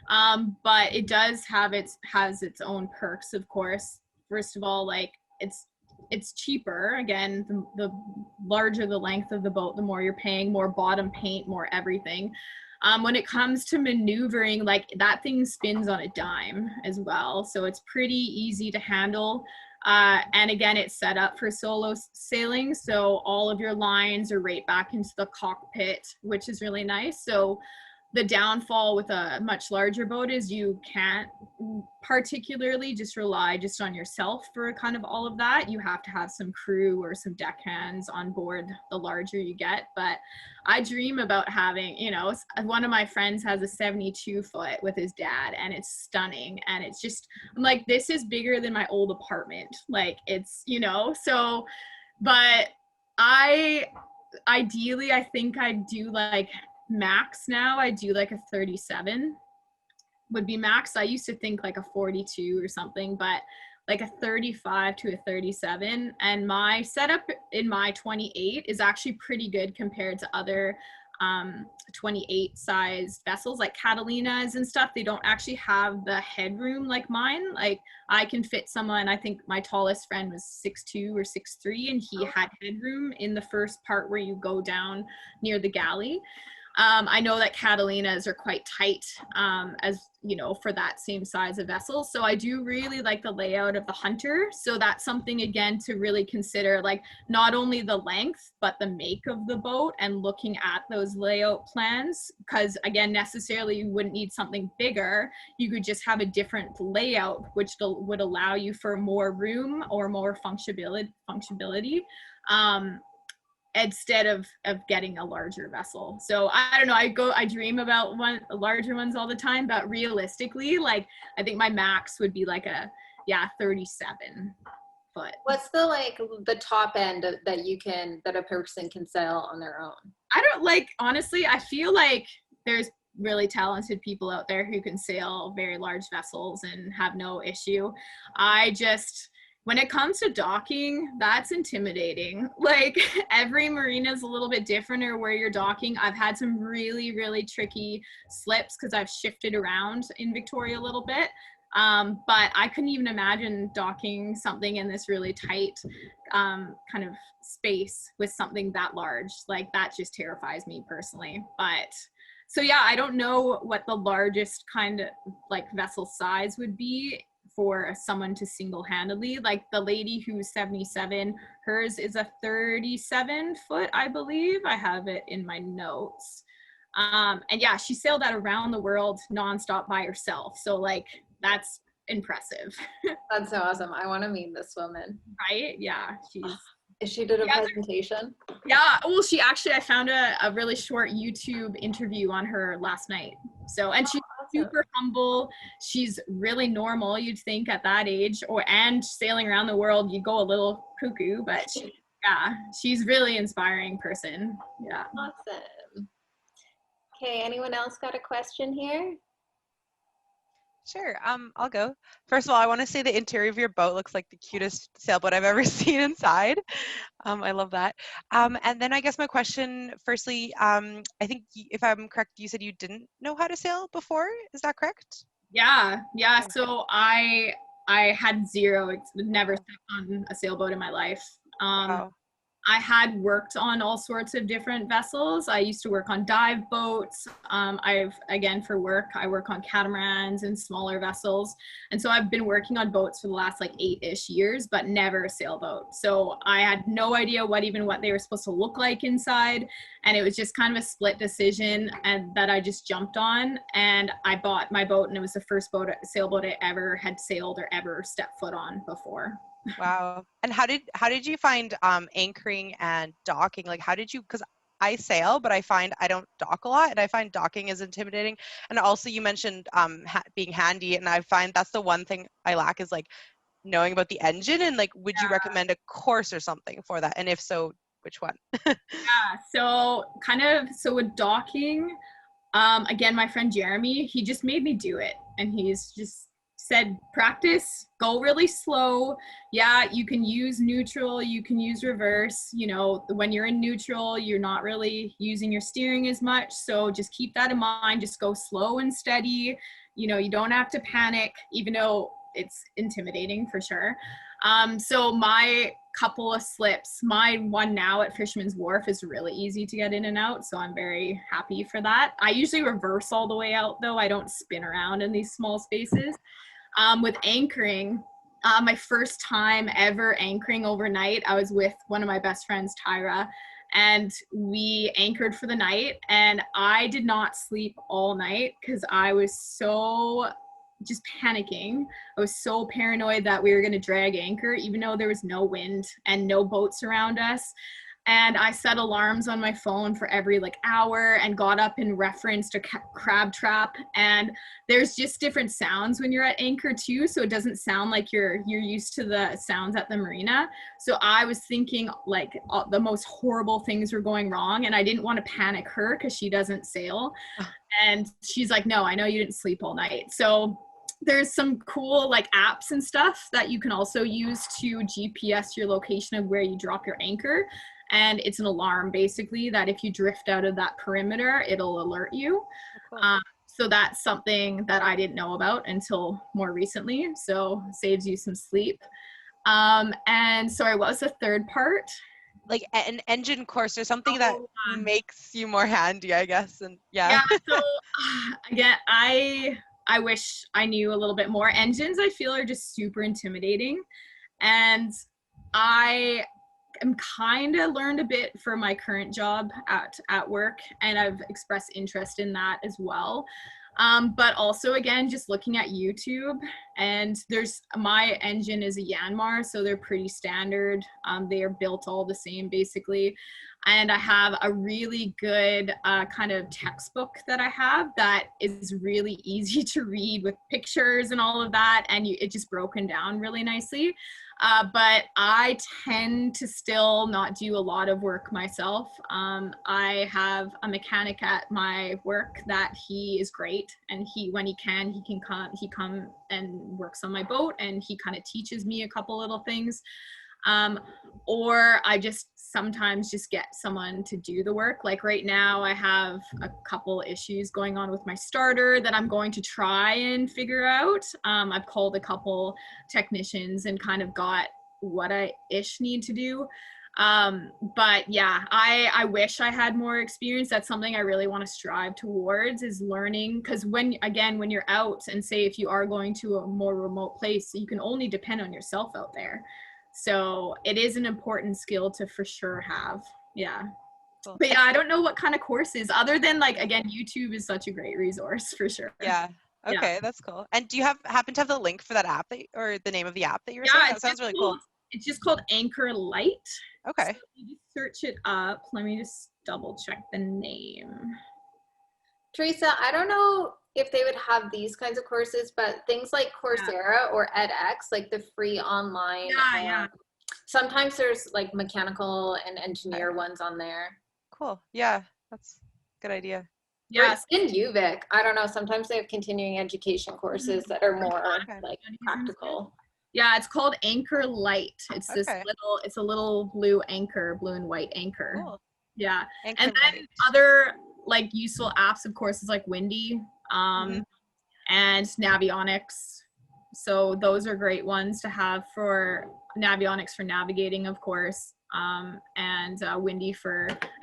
But it has its own perks, of course. First of all, like it's cheaper. Again, the larger the length of the boat, the more you're paying, more bottom paint, more everything. When it comes to maneuvering, like that thing spins on a dime as well. So it's pretty easy to handle. And again, it's set up for solo sailing. So all of your lines are right back into the cockpit, which is really nice. So the downfall with a much larger boat is you can't particularly just rely just on yourself for kind of all of that. You have to have some crew or some deckhands on board the larger you get. But I dream about having, you know, one of my friends has a 72 foot with his dad, and it's stunning. And it's just, I'm like, this is bigger than my old apartment. Like, it's, you know, so, but ideally, I think I do like max now. I do like a 37 would be max. I used to think like a 42 or something, but like a 35 to a 37. And my setup in my 28 is actually pretty good compared to other 28 sized vessels like Catalinas and stuff. They don't actually have the headroom like mine. Like I can fit someone, I think my tallest friend was 6'2" or 6'3", and he had headroom in the first part where you go down near the galley. I know that Catalinas are quite tight, as you know, for that same size of vessel. So I do really like the layout of the Hunter. So that's something, again, to really consider, like not only the length, but the make of the boat and looking at those layout plans. Because again, necessarily you wouldn't need something bigger. You could just have a different layout, which would allow you for more room or more functionality. Instead of getting a larger vessel. So I don't know, I dream about larger ones all the time, but realistically, like I think my max would be like a 37 foot. What's the top end that a person can sail on their own? I don't like, honestly, I feel like there's really talented people out there who can sail very large vessels and have no issue. When it comes to docking, that's intimidating. Like every marina is a little bit different or where you're docking. I've had some really, really tricky slips because I've shifted around in Victoria a little bit. But I couldn't even imagine docking something in this really tight kind of space with something that large. Like that just terrifies me personally. But so yeah, I don't know what the largest kind of like vessel size would be for someone to single-handedly. Like the lady who's 77, hers is a 37 foot, I believe. I have it in my notes. And yeah, she sailed that around the world nonstop by herself. So like, that's impressive. That's so awesome. I want to meet this woman. Right? Yeah, She did a presentation? Yeah, well, I found a really short YouTube interview on her last night. So, and she's super humble. She's really normal, you'd think at that age, and sailing around the world, you go a little cuckoo, but she's really inspiring person. Yeah. Awesome. Okay, anyone else got a question here? Sure, I'll go. First of all, I want to say the interior of your boat looks like the cutest sailboat I've ever seen inside. I love that. And then I guess my question, firstly, I think if I'm correct, you said you didn't know how to sail before. Is that correct? Yeah. So I had never stepped on a sailboat in my life. Wow. I had worked on all sorts of different vessels. I used to work on dive boats. For work, I work on catamarans and smaller vessels. And so I've been working on boats for the last like 8-ish years, but never a sailboat. So I had no idea what they were supposed to look like inside. And it was just kind of a split decision that I just jumped on, and I bought my boat, and it was the first sailboat I ever had sailed or ever stepped foot on before. Wow. And how did you find anchoring and docking? Like because I sail, but I find I don't dock a lot, and I find docking is intimidating. And also you mentioned being handy, and I find that's the one thing I lack is like knowing about the engine, and like would you recommend a course or something for that? And if so, which one? So with docking, again, my friend Jeremy, he just made me do it, and he's just said, practice, go really slow. Yeah, you can use neutral, you can use reverse. You know, when you're in neutral, you're not really using your steering as much. So just keep that in mind. Just go slow and steady. You know, you don't have to panic, even though it's intimidating for sure. So my couple of slips, my one now at Fisherman's Wharf is really easy to get in and out. So I'm very happy for that. I usually reverse all the way out though. I don't spin around in these small spaces. With anchoring, my first time ever anchoring overnight, I was with one of my best friends, Tyra, and we anchored for the night. And I did not sleep all night because I was so just panicking. I was so paranoid that we were going to drag anchor, even though there was no wind and no boats around us. And I set alarms on my phone for every like hour and got up and referenced a crab trap. And there's just different sounds when you're at anchor too, so it doesn't sound like you're used to the sounds at the marina. So I was thinking like the most horrible things were going wrong, and I didn't want to panic her because she doesn't sail. And she's like, no, I know you didn't sleep all night. So there's some cool like apps and stuff that you can also use to GPS your location of where you drop your anchor. And it's an alarm basically that if you drift out of that perimeter, it'll alert you. Oh, cool. So that's something that I didn't know about until more recently. So saves you some sleep. And sorry, what was the third part? Like an engine course or something that makes you more handy, I guess. And yeah. So again, I wish I knew a little bit more. Engines, I feel, are just super intimidating. And I am kind of learned a bit for my current job at work, and I've expressed interest in that as well. But also, again, just looking at YouTube, and my engine is a Yanmar, so they're pretty standard. They are built all the same, basically. And I have a really good kind of textbook that I have that is really easy to read with pictures and all of that, and it's just broken down really nicely. But I tend to still not do a lot of work myself. I have a mechanic at my work that he is great, and when he can come and works on my boat, and he kind of teaches me a couple little things. Or I just sometimes just get someone to do the work. Like right now I have a couple issues going on with my starter that I'm going to try and figure out. I've called a couple technicians and kind of got what I need to do. But yeah, I wish I had more experience. That's something I really want to strive towards, is learning, because when you're out, and say if you are going to a more remote place, you can only depend on yourself out there. So it is an important skill to for sure have. Yeah. Cool. But yeah, I don't know what kind of courses, other than like, again, YouTube is such a great resource for sure. Yeah. Okay, yeah. That's cool. And do you happen to have the link for that app or the name of the app that you were saying? That sounds really cool. It's just called Anchor Light. Okay. So you just search it up. Let me just double check the name. Teresa, I don't know if they would have these kinds of courses, but things like Coursera or edX, like the free online. Yeah. Sometimes there's like mechanical and engineer ones on there. Cool. Yeah, that's a good idea. Yes. In UVic, I don't know. Sometimes they have continuing education courses that are more like practical. Yeah, it's called Anchor Light. It's this it's a little blue anchor, blue and white anchor. Cool. Yeah. Anchor and then Light. Other like useful apps, of course, is like Windy and Navionics. So those are great ones to have for Navionics for navigating, of course, and Windy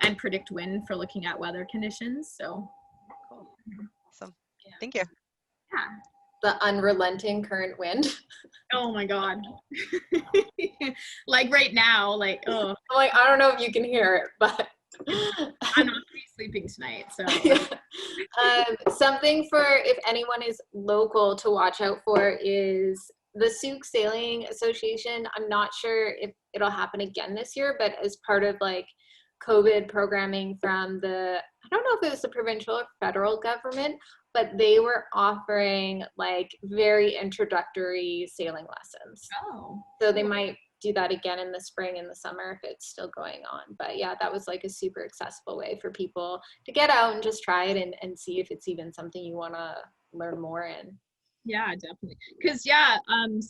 and Predict Wind for looking at weather conditions. So cool. Awesome. Yeah. Thank you. Yeah. The unrelenting current wind. Oh my God. Like right now, like, oh. Like, I don't know if you can hear it, but I'm not sleeping tonight, so. Something for if anyone is local to watch out for is the Souk Sailing Association. I'm not sure if it'll happen again this year, but as part of like COVID programming from I don't know if it was the provincial or federal government, but they were offering like very introductory sailing lessons. Oh. So they might do that again in the spring and the summer if it's still going on. But yeah, that was like a super accessible way for people to get out and just try it and see if it's even something you want to learn more in. Yeah, definitely. Because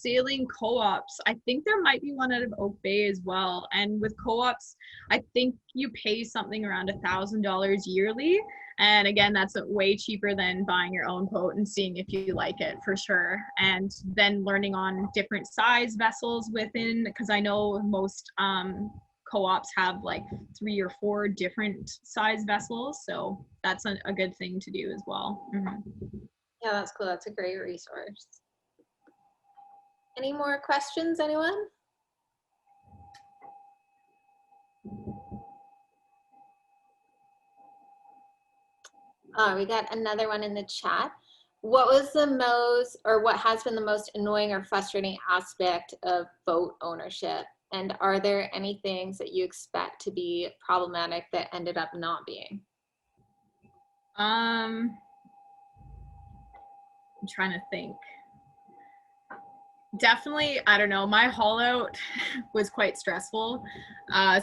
sailing co-ops, I think there might be one out of Oak Bay as well. And with co-ops, I think you pay something around $1,000 yearly. And again, that's way cheaper than buying your own boat and seeing if you like it, for sure. And then learning on different size vessels within, because I know most co-ops have like 3 or 4 different size vessels. So that's a good thing to do as well. Mm-hmm. Yeah, that's cool. That's a great resource. Any more questions, anyone? We got another one in the chat. What was the most, or what has been the most annoying or frustrating aspect of boat ownership? And are there any things that you expect to be problematic that ended up not being? I'm trying to think. Definitely, I don't know, my haul out was quite stressful.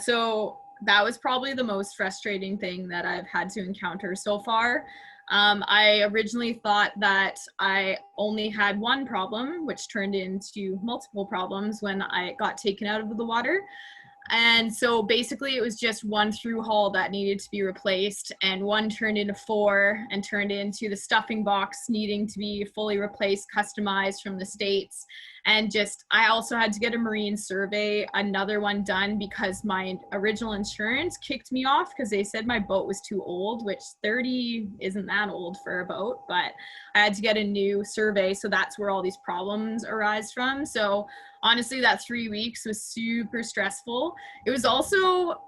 So that was probably the most frustrating thing that I've had to encounter so far. I originally thought that I only had one problem, which turned into multiple problems when I got taken out of the water. And so basically it was just one through hull that needed to be replaced, and one turned into four and turned into the stuffing box needing to be fully replaced, customized from the States. And just, I also had to get a marine survey, another one done because my original insurance kicked me off because they said my boat was too old, which 30 isn't that old for a boat, but I had to get a new survey. So that's where all these problems arise from. So honestly, that 3 weeks was super stressful. It was also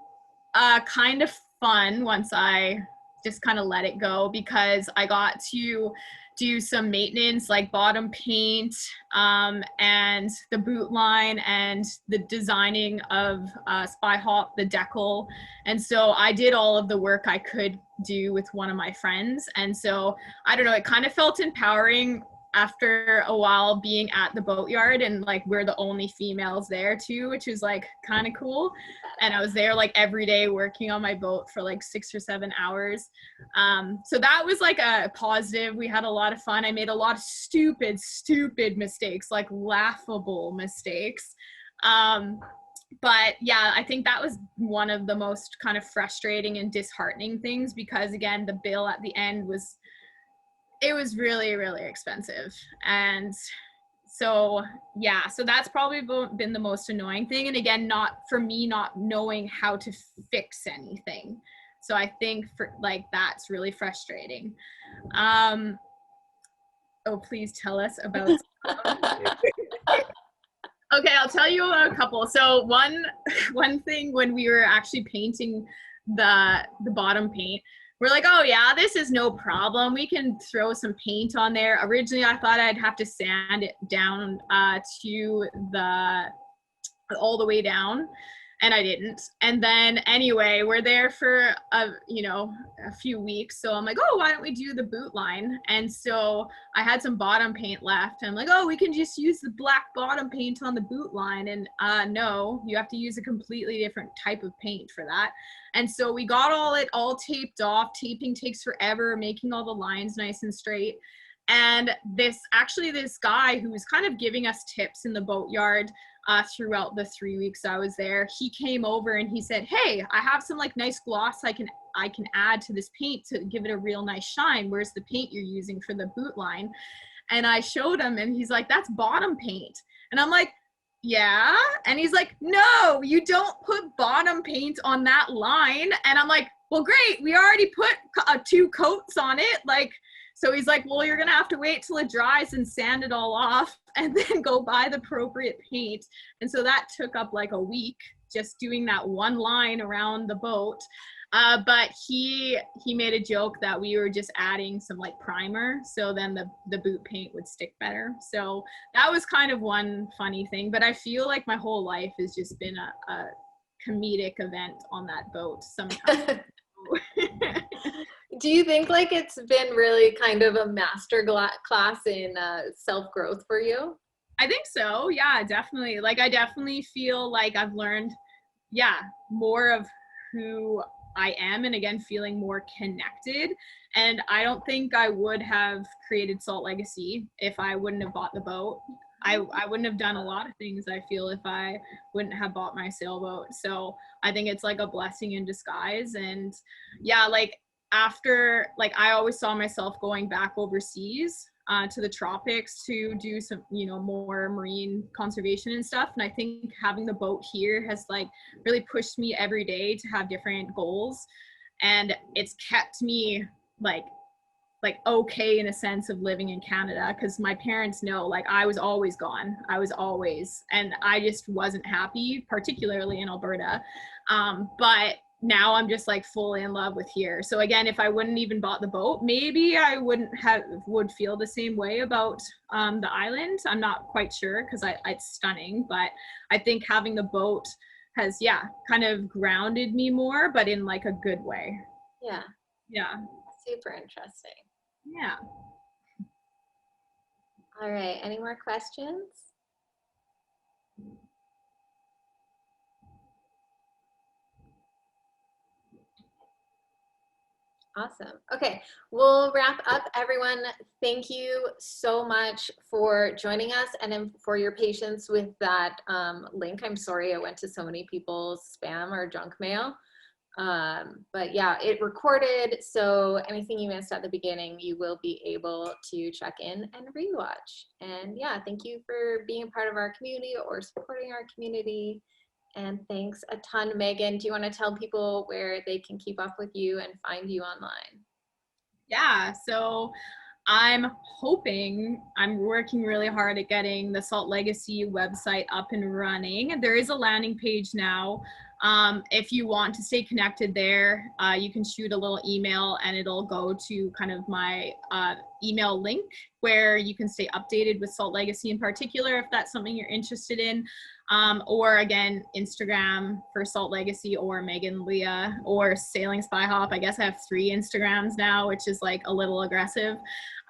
kind of fun once I just kind of let it go, because I got to do some maintenance like bottom paint and the boot line and the designing of Spyhop, the decal. And so I did all of the work I could do with one of my friends. And so I don't know, it kind of felt empowering after a while being at the boatyard, and like we're the only females there too, which is like kind of cool. And I was there like every day working on my boat for like 6 or 7 hours. So that was like a positive. We had a lot of fun. I made a lot of stupid mistakes, like laughable mistakes. But yeah, I think that was one of the most kind of frustrating and disheartening things, because again, the bill at the end was, it was really, really expensive. And so, yeah, so that's probably been the most annoying thing. And again, not for me, not knowing how to fix anything. So I think for like, that's really frustrating. Oh, please tell us about. Okay, I'll tell you a couple. So one thing, when we were actually painting the bottom paint, we're like, oh yeah, this is no problem. We can throw some paint on there. Originally, I thought I'd have to sand it down to the all the way down, and I didn't. And then anyway, we're there for a few weeks. So I'm like, oh, why don't we do the boot line? And so I had some bottom paint left. I'm like, oh, we can just use the black bottom paint on the boot line. And no, you have to use a completely different type of paint for that. And so we got it all taped off. Taping takes forever, making all the lines nice and straight. And this guy who was kind of giving us tips in the boatyard throughout the 3 weeks I was there, he came over and he said, hey, I have some like nice gloss I can add to this paint to give it a real nice shine. Where's the paint you're using for the boot line? And I showed him, and he's like, that's bottom paint. And I'm like, yeah. And he's like, no, you don't put bottom paint on that line. And I'm like, well, great, we already put 2 coats on it. Like, so he's like, well, you're gonna have to wait till it dries and sand it all off and then go buy the appropriate paint. And so that took up like a week just doing that one line around the boat. But he made a joke that we were just adding some like primer, so then the boot paint would stick better. So that was kind of one funny thing. But I feel like my whole life has just been a comedic event on that boat sometimes. Do you think like it's been really kind of a master class in self-growth for you? I think so. Yeah, definitely. Like I definitely feel like I've learned, more of who I am, and again, feeling more connected. And I don't think I would have created Salt Legacy if I wouldn't have bought the boat. I wouldn't have done a lot of things, I feel, if I wouldn't have bought my sailboat. So I think it's like a blessing in disguise. And yeah, like after, like I always saw myself going back overseas to the tropics to do some, more marine conservation and stuff. And I think having the boat here has like really pushed me every day to have different goals. And it's kept me like okay in a sense of living in Canada, because my parents know like I was always gone. And I just wasn't happy, particularly in Alberta. But now I'm just like fully in love with here. So again, if I wouldn't even bought the boat, maybe I would feel the same way about the island. I'm not quite sure because it's stunning, but I think having the boat has, yeah, kind of grounded me more, but in like a good way. Yeah. Yeah. Super interesting. Yeah. All right. Any more questions? Awesome. Okay, we'll wrap up, everyone. Thank you so much for joining us and for your patience with that link. I'm sorry I went to so many people's spam or junk mail. But yeah, it recorded, so anything you missed at the beginning, you will be able to check in and rewatch. And yeah, thank you for being a part of our community or supporting our community. And thanks a ton, Meaghan. Do you want to tell people where they can keep up with you and find you online? Yeah, so I'm working really hard at getting the Salt Legacy website up and running. There is a landing page now. If you want to stay connected there, you can shoot a little email and it'll go to kind of my email link where you can stay updated with Salt Legacy in particular, if that's something you're interested in. Or again, Instagram for Salt Legacy or Meaghan Leah or Sailing Spyhop. I guess I have 3 Instagrams now, which is like a little aggressive.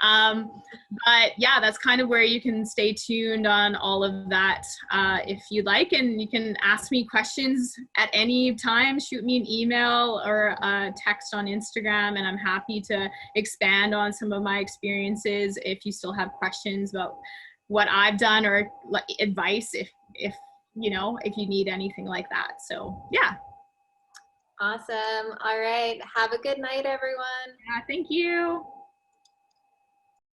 But yeah, that's kind of where you can stay tuned on all of that if you'd like, and you can ask me questions at any time. Shoot me an email or a text on Instagram, and I'm happy to expand on some of my experiences if you still have questions about what I've done or advice if you know, if you need anything like that. So yeah. Awesome. All right. Have a good night, everyone. Yeah, thank you.